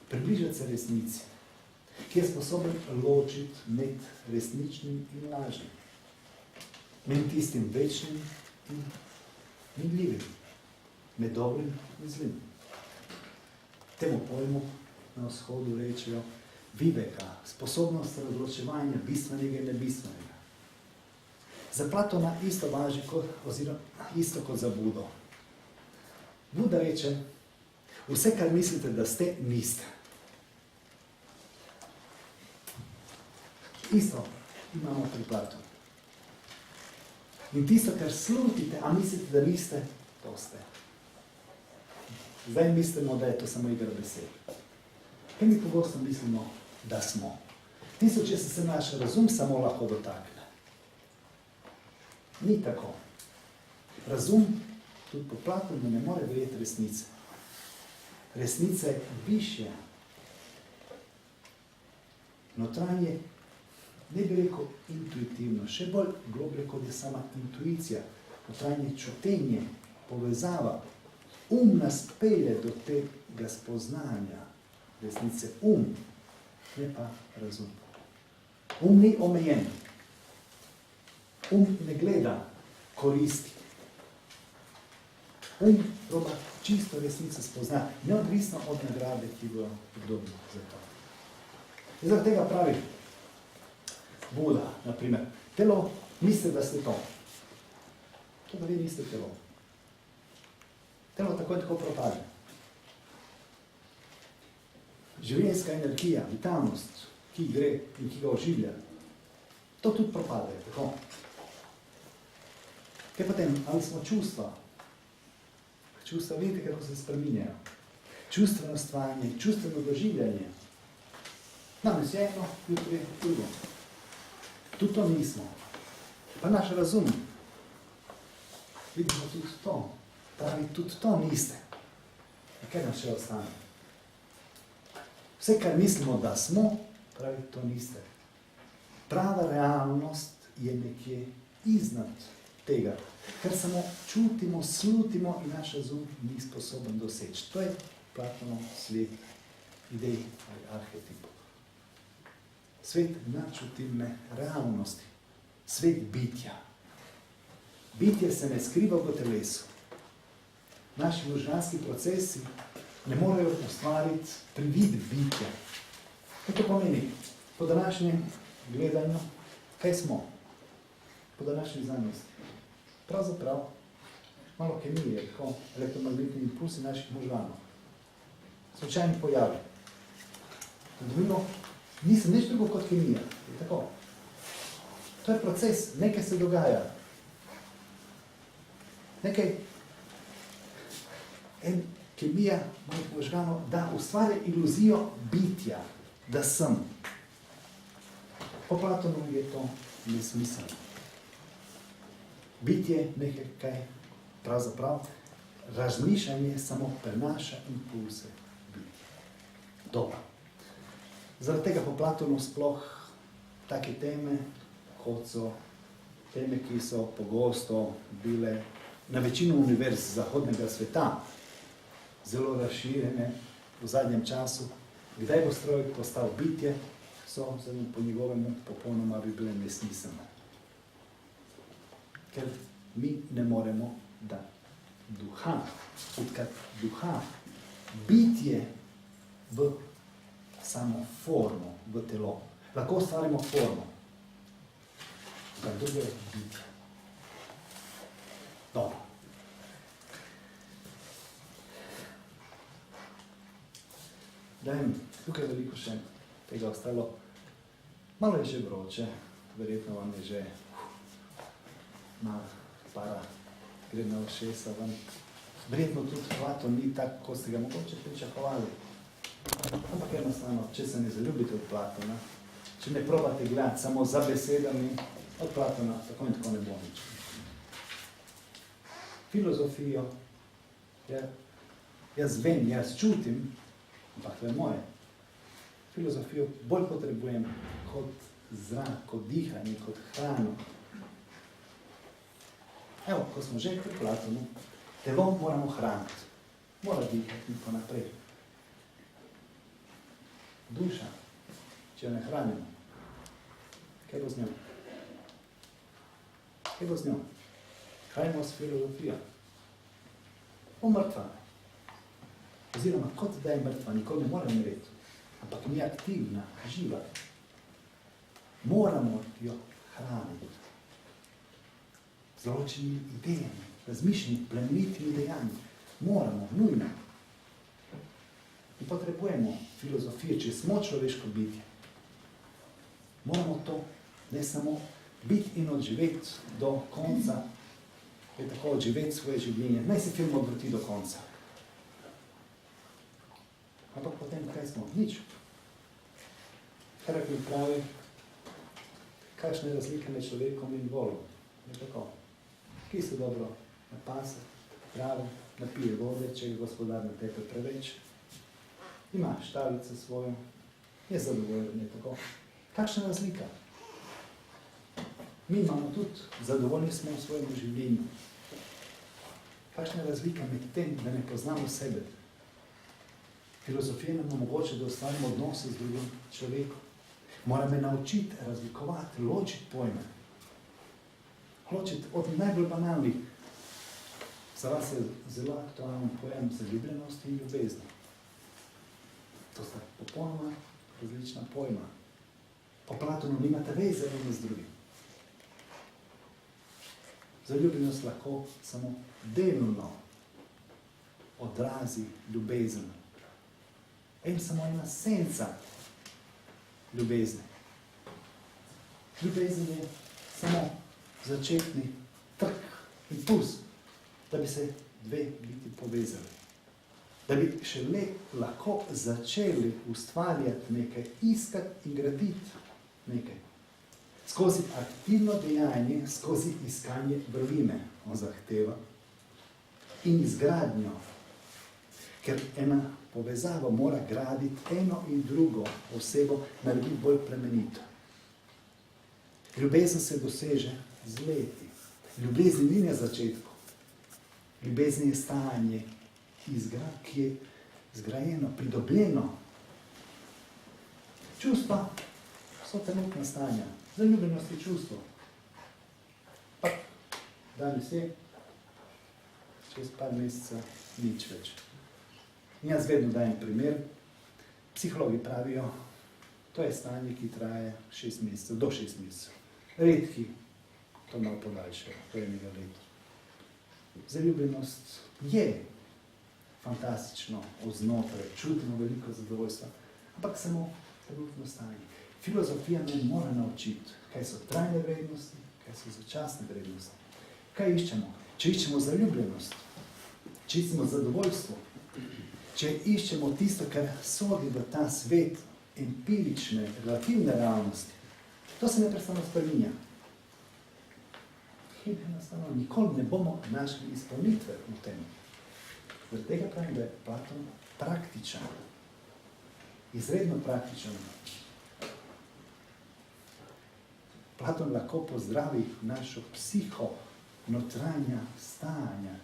približati se resnici, ki je sposoben ločiti med resničnim in lažnim, med tistim večnim in minljivim, med dobrim in zlim. Temu pojmu na vzhodu rečejo viveka, sposobnost razločevanja bistvenega in nebistvenega. Za Platona isto važi oziroma isto kot za Budo. Buda reče, vse, kar mislite, da ste, niste. Isto imamo pri Platonu. In tisto, kar slutite, a mislite, da niste, to ste. Zdaj mislimo, da je to samo igra besed. Kaj mi pogosto mislimo, da smo? Tisto, če se naš razum samo lahko dotakne. Ni tako. Razum, tudi po Platonu, ne more verjeti resnice. Resnica je višja. Notranje, ne bi rekel intuitivno, še bolj globlje, kot je sama intuicija. Notranje čutenje, povezava. Nas pelje do tega spoznanja resnice. Ne pa razum. Ni omejen. Ne gleda koristi. Proba čisto resnico spozna, neodvisno od nagrade, ki bo podobno za to. In zaradi tega pravi Buda, naprimer, telo, mislite, da ste to. To, da vi niste telo. Telo tako in tako propade. Življenjska energija, vitalnost, ki gre in ki ga oživlja, to tudi propade, tako. Kaj potem, ali smo čustva? Čustva, vidite, kako se spreminjajo. Čustveno stvanje, čustveno doživljanje. Danes je eno, jutri je drugo. Tudi to nismo. Pa naš razum. Vidimo tudi to. Pravi, tudi to niste. In kaj nam še ostane? Vse, kar mislimo, da smo, pravi, to niste. Prava realnost je nekje iznad tega, kar samo čutimo, slutimo in naš razum ni sposoben doseči. To je Platonov svet idej ali arhetipov. Svet nadčutilne realnosti. Svet bitja. Bitje se ne skriva v telesu. Naši možganski procesi ne morejo ustvariti privid bitja. Kaj to pomeni? Po današnjem gledanju, kaj smo? Po današnji znanosti. Pravzaprav malo kemije, tako elektromagnetni impulsi naših možganov. Slučajni pojavi. Dobimo, nisem nič drugo kot kemija. Je tako. To je proces, nekaj se dogaja. Kemija mojih možganov, da ustvarja iluzijo bitja, da sem. Po Platonu je to nesmiselno. Bitje nekaj, kaj pravzaprav razmišljanje samo prenaša impulse bitja. Dobro. Zaradi tega po Platonu sploh take teme, kot so teme, ki so pogosto bile na večino univerz zahodnega sveta, zelo razširjene v zadnjem času, kdaj bo stroj postal bitje, so po njegovemu popolnoma bi bile nesmiselne. Ker mi ne moremo dati duha, utkati duha, bitje v samo formo, v telo. Lahko ustvarimo formo, kar drugo je bitje. Dobro. Tukaj je veliko še tega ostalo. Malo je že vroče, verjetno vam je že malo para, gre na ušesa ven. Verjetno tudi Platon ni tako, kot ste ga mogoče pričakovali. Ampak enostavno, če se ne zaljubite od Platona, če ne probate gledati samo za besedami, od Platona tako in tako ne bo nič. Filozofijo, jaz vem, jaz čutim, ampak to je moje. Filozofijo bolj potrebujem kot zrak, kot dihanje, kot hrano. Evo, ko smo že pri Platonu, telo moramo hraniti, mora dihati in tako naprej. Duša, če jo ne hranimo, kaj bo z njo? Kaj bo z njo? Kaj imamo s filozofijo? Mrtva. Oziroma, kot da je mrtva, nikoli ne more umreti, ampak ni aktivna, živa. Moramo jo hraniti. Z določenimi idejami, razmišljenimi, plemenitimi dejanji. Moramo, nujno. In potrebujemo filozofijo, če smo človeško bitje. Moramo to ne samo biti in odživeti do konca, je tako odživeti svoje življenje. Naj se film odvrti do konca. Ampak potem, kaj smo? Nič. Herakl pravi, kakšne razlike med človekom in volom. Je tako. Ki se dobro napase, pravi, napije vode, če je gospodar natepe preveč. Ima štalico svojo, je zadovoljen, je tako. Kakšna razlika? Mi imamo tudi, zadovoljni smo v svojem življenju. Kakšna razlika med tem, da ne poznamo sebe? Filozofija nam omogoča, da ustvarimo odnose z drugim človekom. Mora me naučiti razlikovati, ločiti pojme. Ločiti od najbolj banalnih. Za vas je zelo aktualen pojem zaljubljenosti in ljubezni. To sta popolnoma različna pojma. Po Platonu nimate veze eno z drugim. Zaljubljenost lahko samo delno odrazi ljubezen. In samo ena senca ljubezni. Ljubezen je samo začetni trk, impuls, da bi se dve biti povezali. Da bi šele lahko začeli ustvarjati nekaj, iskati in graditi nekaj. Skozi aktivno dejanje, skozi iskanje vrline, on zahteva, in izgradnjo, ker ena povezava mora graditi eno in drugo osebo, narediti bolj plemenito. Ljubezen se doseže z leti. Ljubezen ni na začetku. Ljubezen je stanje, ki je zgrajeno, pridobljeno. Čustva so trenutna stanja. Zaljubljenost je čustvo. Pa danes je, čez par meseca, nič več. In jaz vedno dajem primer. Psihologi pravijo, to je stanje, ki traje 6 mesecev, do 6 mesecev. Redki to malo podaljšajo, to je enega leta. Zaljubljenost je fantastično oznotraj, čutimo veliko zadovoljstva, ampak samo trenutno stanje. Filozofija me mora naučiti, kaj so trajne vrednosti, kaj so začasne vrednosti. Kaj iščemo? Če iščemo zaljubljenost, če iščemo zadovoljstvo, če iščemo tisto, kar sodi v ta svet empirične, relativne realnosti, to se neprestano spreminja. Enostavno nikoli ne bomo našli izpolnitve v tem. Zaradi tega pravim, da je Platon praktičen, izredno praktičen. Platon lahko pozdravi našo psiho, notranja stanja,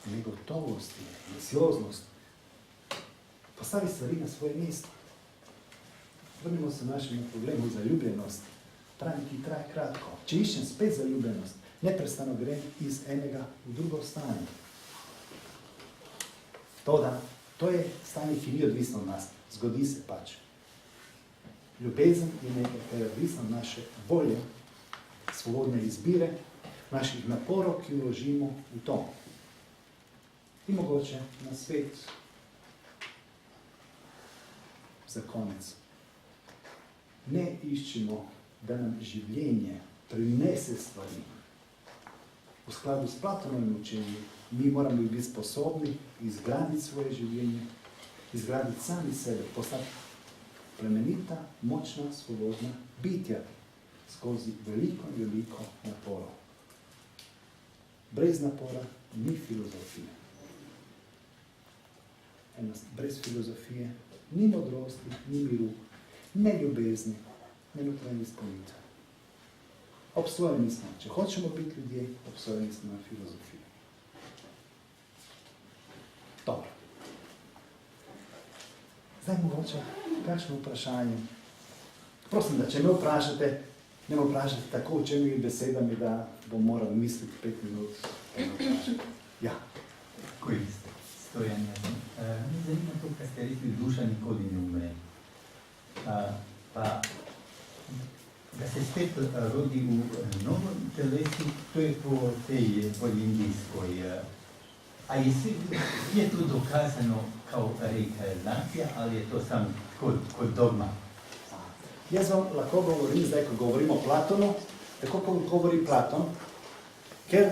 negotovosti, anksioznost, postavi stvari na svoje mesto. Vrnimo se našemu problemu zaljubljenosti. Pravim, ki traje kratko. Če iščem spet zaljubljenost, neprestano grem iz enega v drugo stanje. To je stanje, ki ni odvisno od nas. Zgodi se pač. Ljubezen je nekaj, kar je odvisno od naše volje, svobodne izbire, naših naporov, ki vložimo v to. In mogoče na svet za konec. Ne iščimo, da nam življenje prinese stvari. v skladu s Platonovim učenjem, mi moramo biti sposobni izgraditi svoje življenje, izgraditi sami sebe, postati plemenita, močna, svobodna bitja skozi veliko naporov. Brez napora ni filozofije. Brez filozofije ni modrosti, ni miru, ne ljubezni, ne notranje izpolnitve. Obsojeni smo. Če hočemo biti ljudje, obsojeni smo na filozofijo. Dobro. Zdaj mogoče, kakšno vprašanje? Prosim, da če me vprašate, ne me vprašate tako učenimi besedami, da bom moral misliti 5 minut. Ja. Korist, stojanje. Mi zanima to, kar ste rekli, duša nikoli ne umre. Pa, da se spet rodi v novem telesu, to je po tej indijskoj. A je to dokazano kao reinkarnacija, ali je to samo kot dogma? Jaz vam lahko govorim zdaj, ko govorimo o Platonu, tako kot govori Platon, ker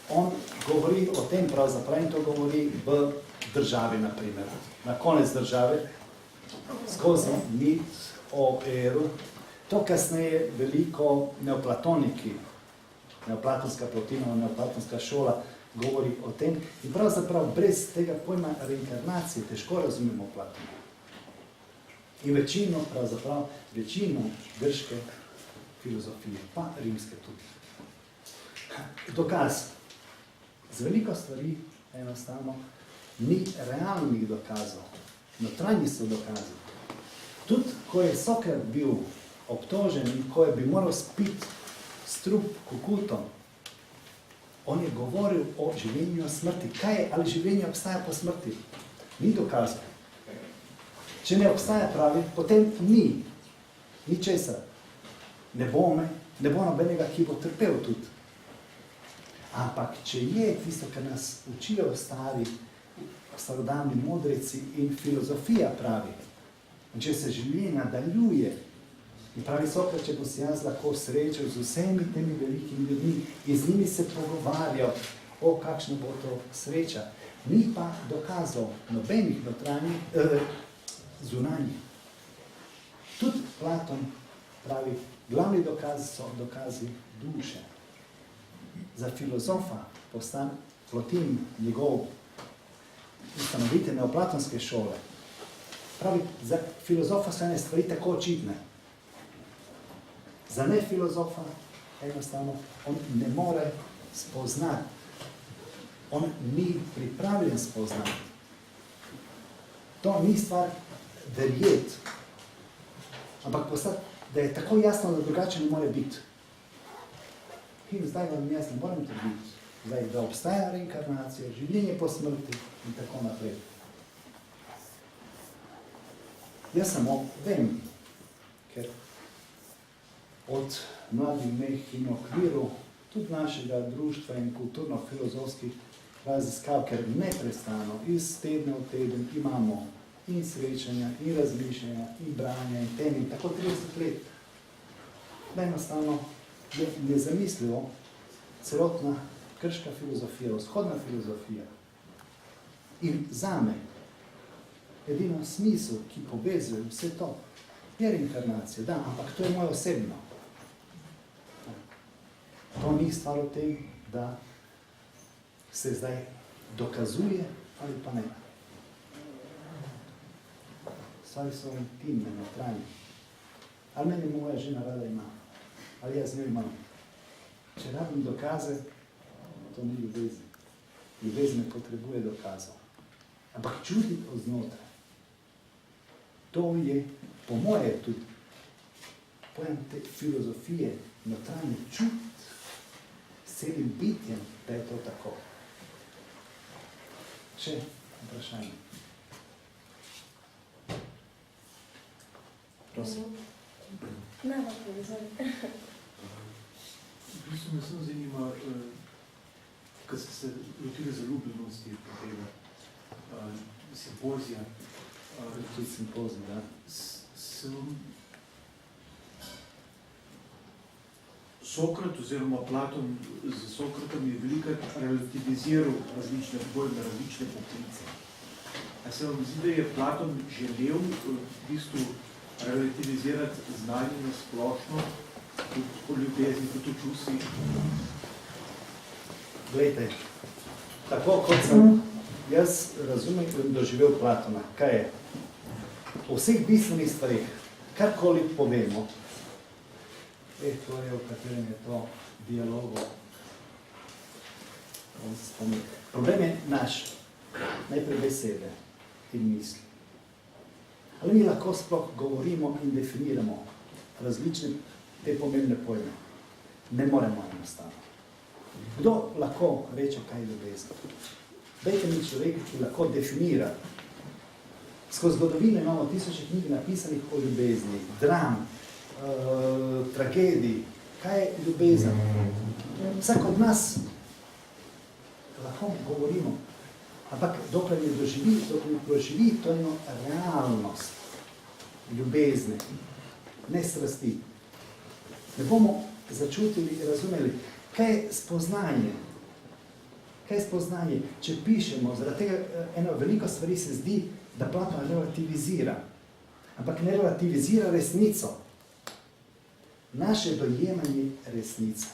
on govori o tem pravzaprav in to govori v državi, naprimer. Na konec države, skozi mit o Eru, to kasneje veliko neoplatoniki, neoplatonska plotina, neoplatonska šola, govori o tem in pravzaprav brez tega pojma reinkarnacije težko razumemo Platona. In večino grške filozofije, pa rimske tudi. Dokaz. Z veliko stvari enostavno ni realnih dokazov, notranji so dokazi. Tudi, ko je Sokrat bil obtožen in ko je bi moral spiti strup kukutom, on je govoril o življenju in smrti. Kaj je, ali življenje obstaja po smrti? Ni dokazov. Če ne obstaja, pravi, potem ni česar. Ne bo nobenega, ki bo trpel tudi. Ampak, če je tisto, kar nas učijo starodavni modreci in filozofija pravi, in če se življenje nadaljuje, in pravi Sokrat, če bo si jaz lahko srečal z vsemi temi velikimi ljudmi in z njimi se pogovarjal, o kakšna bo to sreča. Ni pa dokazov nobenih zunanjih. Tudi Platon pravi, glavni dokazi so dokazi duše. Za filozofa Plotin, njegov ustanovitelj neoplatonske šole, pravi, za filozofa so ene stvari tako očitne. Za nefilozofa enostavno on ne more spoznati. On ni pripravljen spoznati. To ni stvar verjeti, ampak postati, da je tako jasno, da drugače ne more biti. In zdaj vam jaz ne moram trditi, zdaj, da obstaja reinkarnacija, življenje po smrti in tako naprej. Jaz samo vem, ker od mladih dneh in okviru tudi našega društva in kulturno-filozofskih raziskav, ker neprestano iz tedna v teden imamo in srečanja, in razmišljanja, in branja, in tem, in tako 30 let. Da enostavno je nezamisljivo celotna grška filozofija, vzhodna filozofija. In zame edino smisel, ki povezuje vse to, je reinkarnacija, da, ampak to je moje osebno. To ni stvar o tem, da se zdaj dokazuje ali pa ne. Stvari so intimne, notranje. Ali meni moja žena rada ima, ali jaz njo imam. Če rabim dokaze, to ni ljubezen. Ljubezen ne potrebuje dokazov. Ampak čutiti od znotraj. To je, po moje, tudi pojem te filozofije, notranje čut s celim bitjem, da je to tako. Še vprašanje. Prosim. Ne, lahko, izvoli. V bistvu me samo zanima, kad ste se lotili zaljubljenosti tega simpozija. Tudi simpozij, da. So Sokrat oziroma Platon z Sokratom je velikrat relativiziral različne pojme, različne poklice. A se vam zdi, da je Platon želel v bistvu relativizirati znanje na splošno, tudi o ljubezni, tudi o čustvi? Glejte, tako kot sem jaz razumem in doživel Platona, kaj je? O vseh bistvenih stvarih, karkoli povemo, to je, v katerem je to dialogo. Problem je naš, najprej besede in misli. Ali mi lahko sploh govorimo in definiramo različne te pomembne pojme? Ne moremo enostavno. Kdo lahko reče, kaj je ljubezen? Dajte mi človeka, ki lahko definira. Skozi zgodovino imamo 1000 knjig napisanih o ljubezni, dram, tragedij. Kaj je ljubezen? Vsak od nas lahko govorimo, ampak dokler ne doživi, dokler ne proživi to eno realnost ljubezni, ne strasti. Ne bomo začutili, razumeli, kaj je spoznanje. Kaj je spoznanje? Če pišemo, zaradi tega eno veliko stvari se zdi, da Platon relativizira, ampak ne relativizira resnico. Naše dojemanje resnice.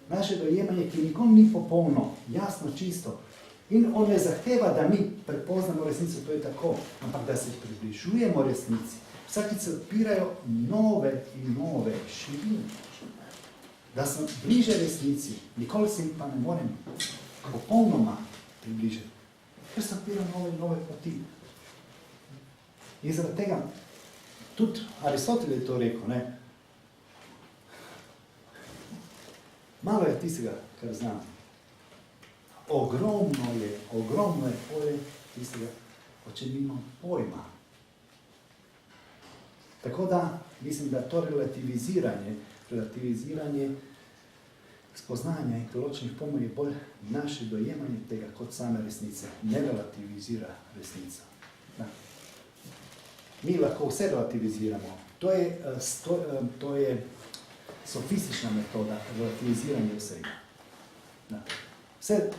Naše dojemanje, ki nikoli ni popolno, jasno, čisto. In on ne zahteva, da mi prepoznamo resnico, to je tako, ampak da se približujemo resnici. Vsakič se odpirajo nove in nove širine. Da sem bliže resnici, nikoli se pa ne morem popolnoma približati. Ker se odpirajo nove in nove poti. In zaradi tega, tudi Aristotel je to rekel, ne? Malo je tistega, kar znam. Ogromno je polje tistega, o čem nimam pojma. Tako da, mislim, da to relativiziranje spoznanja in določenih pojmov je bolj naše dojemanje tega kot same resnice. Ne relativizira resnica. Da. Mi lahko vse relativiziramo. To je sofistična metoda relativiziranja vsega. Da. Vse,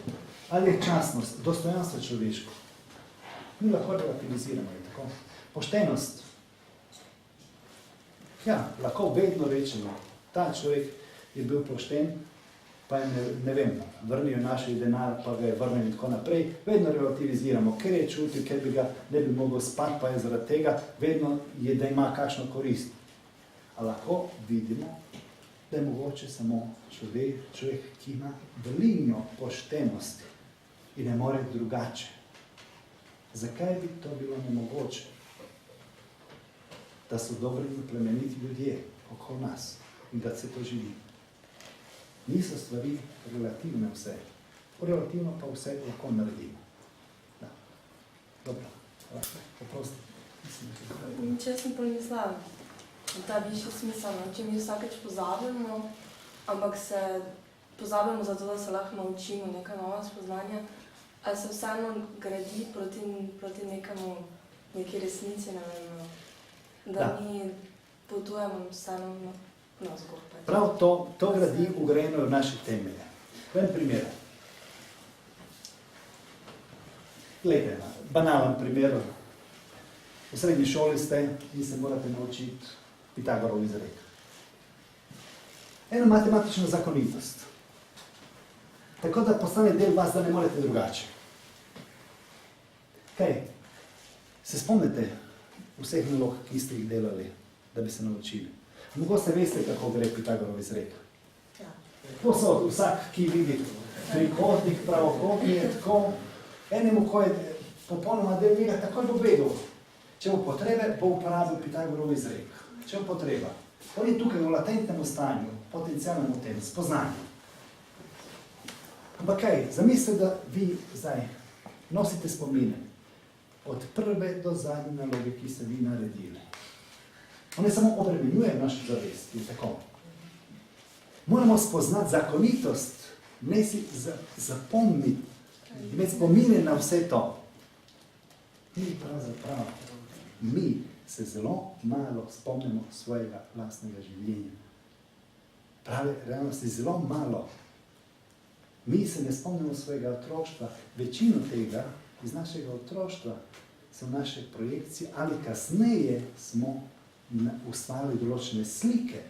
ali je častnost, dostojanstvo človeško. Mi lahko relativiziramo, je tako. Poštenost. Ja, lahko vedno rečemo, ta človek je bil pošten, pa je, ne vem, vrnil naši denar, pa ga je vrnil in tako naprej. Vedno relativiziramo, ker je čutil, ker bi ga ne bi mogel spati, pa je zaradi tega, vedno je, da ima kakšno korist. A lahko vidimo, da je mogoče samo človek, ki ima veliko poštenosti in ne more drugače. Zakaj bi to bilo nemogoče? Da so dobri in plemeniti ljudje okoli nas in da se to živi. Niso stvari relativne vse. Relativno pa vse lahko naredimo. Da. Dobro. Poprosti. Če sem pomislila, ta višji smisel, če mi vsakeč pozabimo, ampak se pozabimo zato, da se lahko naučimo neka nova spoznanja, ali se vseeno gradi proti neki resnici, ne vem, da mi potujemo vseeno na zgoraj. Prav to gradi ugrajeno v naše temelje. En primer. Glejte, banalen primer. V srednji šoli ste in se morate naučiti Pitagorov izrek. Eno matematično zakonitost. Tako da postane del vas, da ne morete drugače. Kaj? Se spomnite vseh nalog, ki ste jih delali, da bi se naučili? Mogoče veste, kako gre Pitagorov izrek. To so vsak, ki vidi trikotnik, pravokotnik, tako. Enemu, ko je popolnoma del njega, takoj bo vedel. Če bo potrebe, bo uporabil Pitagorov izrek. Če bo potreba. On je tukaj v latentnem stanju, potencialnem v tem, spoznanju. Ampak kaj, zamislite, da vi zdaj nosite spomine od prve do zadnje naloge, ki ste vi naredili. One samo obremenjuje našo zavest, je tako. Moramo spoznati zakonitost, ne si zapomniti, imeti spomine na vse to. Mi pravzaprav, mi se zelo malo spomnimo svojega vlastnega življenja. Prave realnosti zelo malo. Mi se ne spomnimo svojega otroštva. Večino tega iz našega otroštva so naše projekcije ali kasneje smo ustvarili določene slike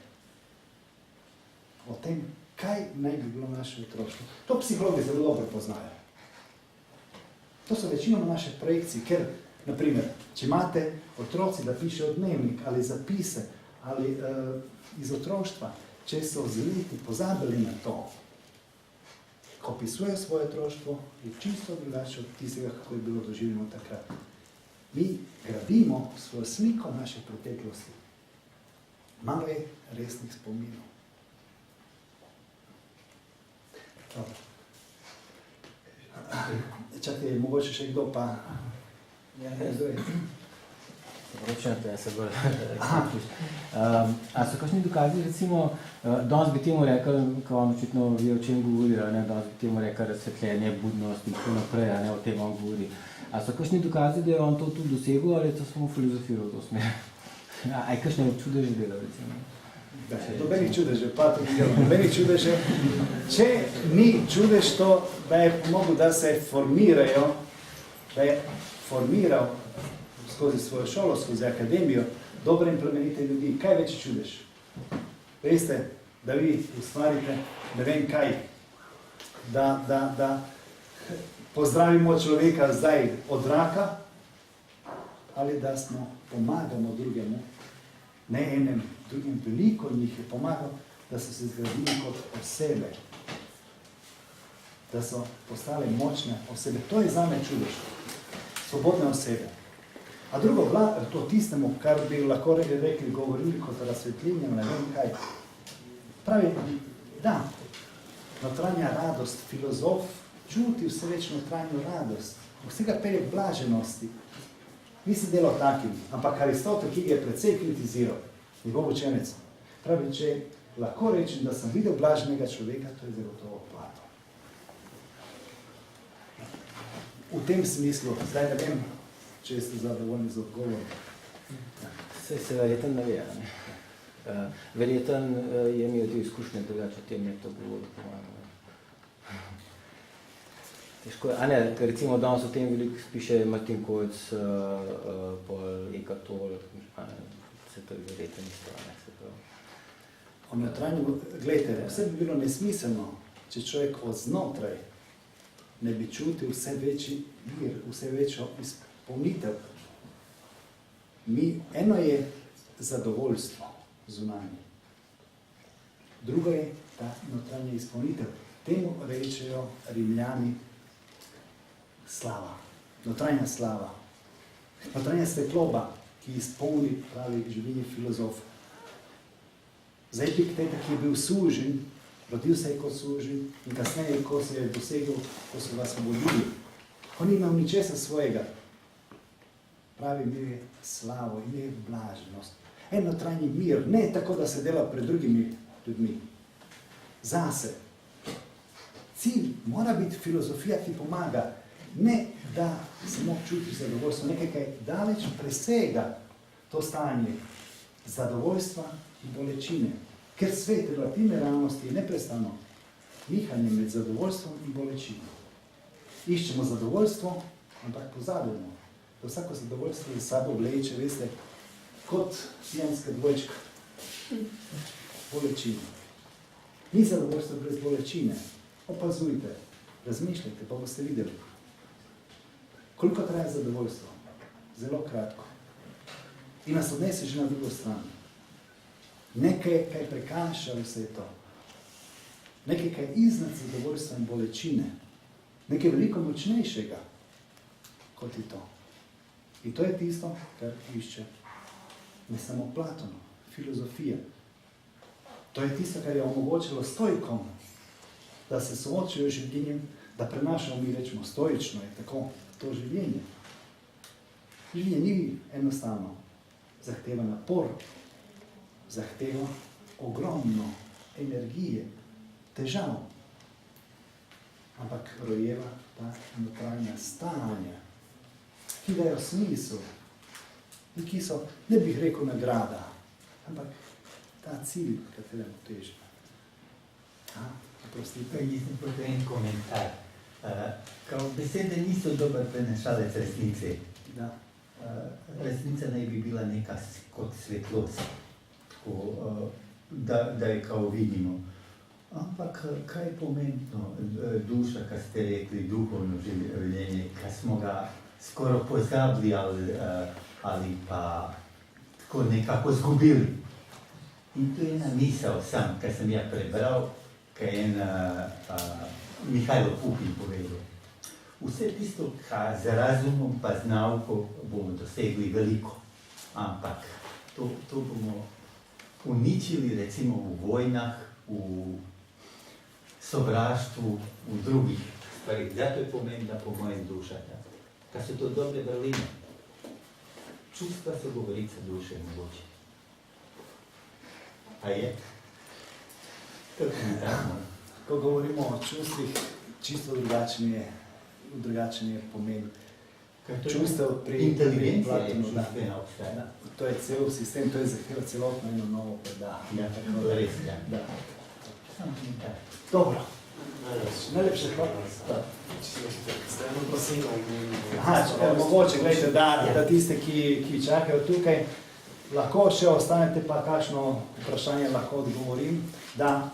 o tem, kaj naj bi bilo naše otroštvo. To psihologi zelo dobro poznajo. To so večinoma naše projekcije, ker, naprimer, če imate otroci, da pišejo dnevnik ali zapise ali iz otroštva, če so z leti pozabili na to, ko opisujejo svoje otroštvo, je čisto drugače od tistega, kako je bilo doživljeno takrat. Mi gradimo svojo sliko naše preteklosti. Malo je resnih spominov. Čakaj, mogoče še kdo pa... Ja, Vročeno, se bolj a so kakšni dokazi, recimo, danes bi temu rekel, ko on očitno ve, o čem govori, danes bi temu rekel razsvetljenje, budnost in tako naprej, o tem on govori. A so kakšni dokazi, da je on to tudi dosegel, ali je to samo filozofiral v to smer? A je kakšne čudeže delal, recimo? Nobenih čudežev, pa tudi delal, nobenih čudežev. Če ni čudež to, da je pomogel, da se formirajo, da je formiral skozi svojo šolo, skozi akademijo, dobre in plemenite ljudi. Kaj več čudež? Veste, da vi ustvarite, ne vem kaj, da pozdravimo človeka zdaj od raka, ali da smo pomagamo drugemu, ne enem, drugim veliko njih je pomagal, da so se zgradili kot osebe, da so postale močne osebe. To je zame čudež. Svobodne osebe. A drugo, to tistemu, kar bi lahko rekli, govorili kot razsvetljenje, ne vem kaj. Pravi, da, notranja radost, filozof čuti vse več notranjo radost, vsega pelje blaženosti. Nisi delal takim, ampak Aristotel, ki ga je precej kritiziral, njegov učenec, pravi, če lahko rečem, da sem videl blaženega človeka, to je zagotovo Platon. V tem smislu, zdaj ne vem, če ste zadovoljni z odgovorom. Se verjeten ne ve, ne? Verjeten je imel te izkušnje drugače, o tem je to govoril. Težko je, a ne, recimo danes o tem veliko piše Martin Kojc, Paul Ekatol, se to je verjeten isto, ne, se pravi. O notranjem, gledajte, vse bi bilo nesmiselno, če človek od znotraj ne bi čutil vse večji mir, vse večjo izpolnitev. Eno je zadovoljstvo zunanje, drugo je ta notranja izpolnitev. Temu rečejo Rimljani slava, notranja slava, notranja svetloba, ki izpolni, pravi življenje filozof. Za Epikteta, ki je bil sužen, rodil se je kot sužen in kasneje, ko se je dosegel, ko so ga osvobodili, ko ni imel ničesa svojega, pravi, imel je slavo, imel je blaženost, en notranji mir, ne tako, da se dela pred drugimi ljudmi, zase. Cilj mora biti filozofija, ki pomaga, ne da samo čuti zadovoljstvo, nekaj, kaj daleč presega to stanje zadovoljstva in bolečine. Ker svet relativne realnosti je neprestano nihanje med zadovoljstvom in bolečino. Iščemo zadovoljstvo, ampak pozabimo, da vsako zadovoljstvo za sabo vleče, veste, kot pijanska dvojčka. Bolečino. Ni zadovoljstvo brez bolečine. Opazujte, razmišljajte, pa boste videli. Koliko traja zadovoljstvo? Zelo kratko. In nas odnese že na drugo stran. Nekaj, kaj prekaša vse to. Nekaj, kaj iznad zadovoljstva in bolečine. Nekaj veliko močnejšega, kot je to. In to je tisto, kar išče ne samo Platon, filozofija. To je tisto, kar je omogočilo stojkom, da se soočijo z življenjem, da prenašamo, mi rečemo, stoično je tako, to življenje. Življenje ni enostavno, zahteva napor, zahteva ogromno energije, težav, ampak rojeva ta notranja stanja, ki dajo smisel in ki so, ne bih rekel nagrada, ampak ta cilj, kateremu težimo. Prostite. Mislim, da je en komentar. Kao besede niso dober prenašalec resnice. Da. Resnica naj bi bila neka kot svetlost, tako, da je kao vidimo. Ampak kaj je pomembno, duša, kar ste rekli, duhovno življenje, kar smo ga skoraj pozabili ali pa tako nekako zgubili. In to je ena misel sam, kar sem ja prebral, kar je en Mihajlo Pupin povedal. Vse tisto, kar z razumom pa z nauko bomo dosegli veliko, ampak to bomo uničili recimo v vojnah, v sovraštvu, v drugih stvarih. Zato je pomembna po mojem duša. Kaj so to dobre vrline? Čustva so govorica duše mogoče. A je? Kako mi damo? Ko govorimo o čustvih, čisto drugačen je pomen čustev pri inteligencija je Platonu. čustvena obstaja. Da. To je cel sistem, to je zahteva celotno eno novo predajo. Ja, tako da res, ja. Da. Samo komentar. Dobro. Najlepše hvala. Aha, mogoče, gledajte, da tiste, ki čakajo tukaj, lahko še ostanete pa kakšno vprašanje lahko odgovorim, da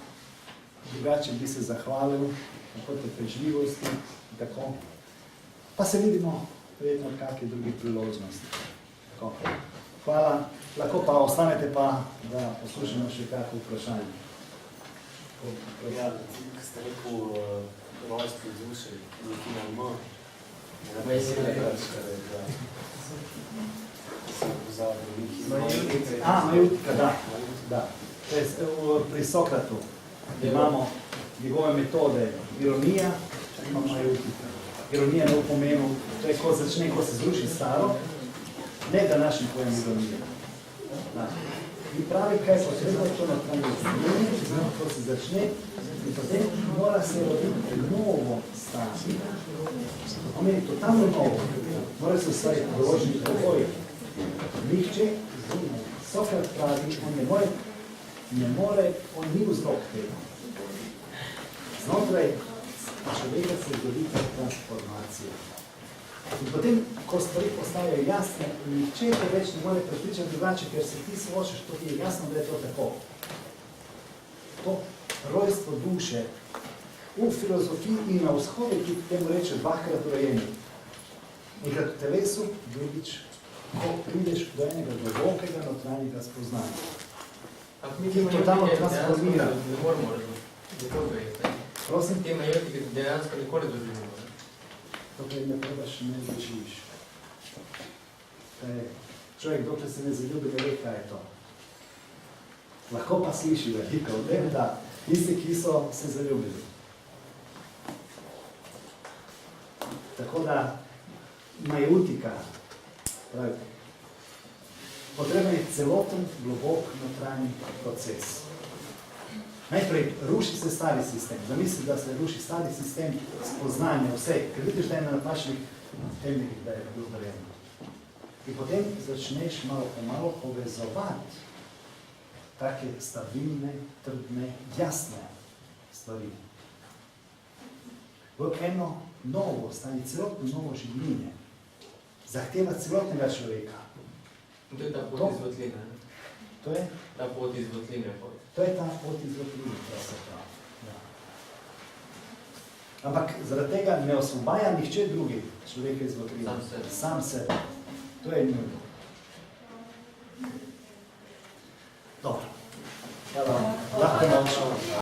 drugače bi se zahvalil tako trpežljivosti in tako. Pa se vidimo verjetno v kakšni drugi priložnosti. Tako. Hvala. Lahko pa ostanete pa, da poslušamo še kakšno vprašanje. Ja, ko ste rekel rojstvo duše, nekaj na M, Ne, si reči, da sem pozabil nekaj. Majutika, da. To je pri Sokratu imamo njegove metode ironija, ima majutika. Ironija ne v pomenu, to je, ko začne, ko se zruši staro, ne današnji pojem ironije. In pravi, kaj je potrebno, to natranje izmenje, ko se začne, in potem mora se roditi novo stanje. To pomeni totalno novo, mora se vsaj doložiti pogoji. Nihče, Sokrat pravi, on ne more, on ni vzrok tega. Znotraj človeka se zgodi transformacija. In potem, ko stvari postajajo jasne, nihče te več ne more prepričati drugače, ker se ti soočaš, to ti je jasno, da je to tako. To rojstvo duše v filozofiji in na vzhodu, ki temu reče dvakrat rojeni. Enkrat v telesu, drugič, ko prideš do enega globokega notranjega spoznanja. Ki totalno transformira. Ne moramo razumeti, kako je. Prosim? Te majotike dejansko nikoli doživimo. Dokaj ne probaš, ne doživiš. Človek, dokaj se ne zaljubi, ne ve, kaj je to. Lahko pa sliši veliko o tem, da tisti, ki so se zaljubili. Tako da, majutika, pravi, potrebno je celoten, globok, notranji proces. Najprej ruši se stari sistem. Zamisli, da se ruši stari sistem spoznanja vse, ker vidiš, da je na napačnih temeljih, da je bil verjetno. In potem začneš malo po malo povezovati take stabilne, trdne, jasne stvari. V eno novo stanje, celotno novo življenje. Zahteva celotnega človeka. To je ta pot iz votlina, ne? To je? Ta pot iz votline. To je ta pot iz votline, pravzaprav. Ja. Ampak zaradi tega ne osvobaja nihče drugi človeka iz votline. Sam sebe. Sam sebe. To je nujno. Dobro. Hvala. Lahko noč.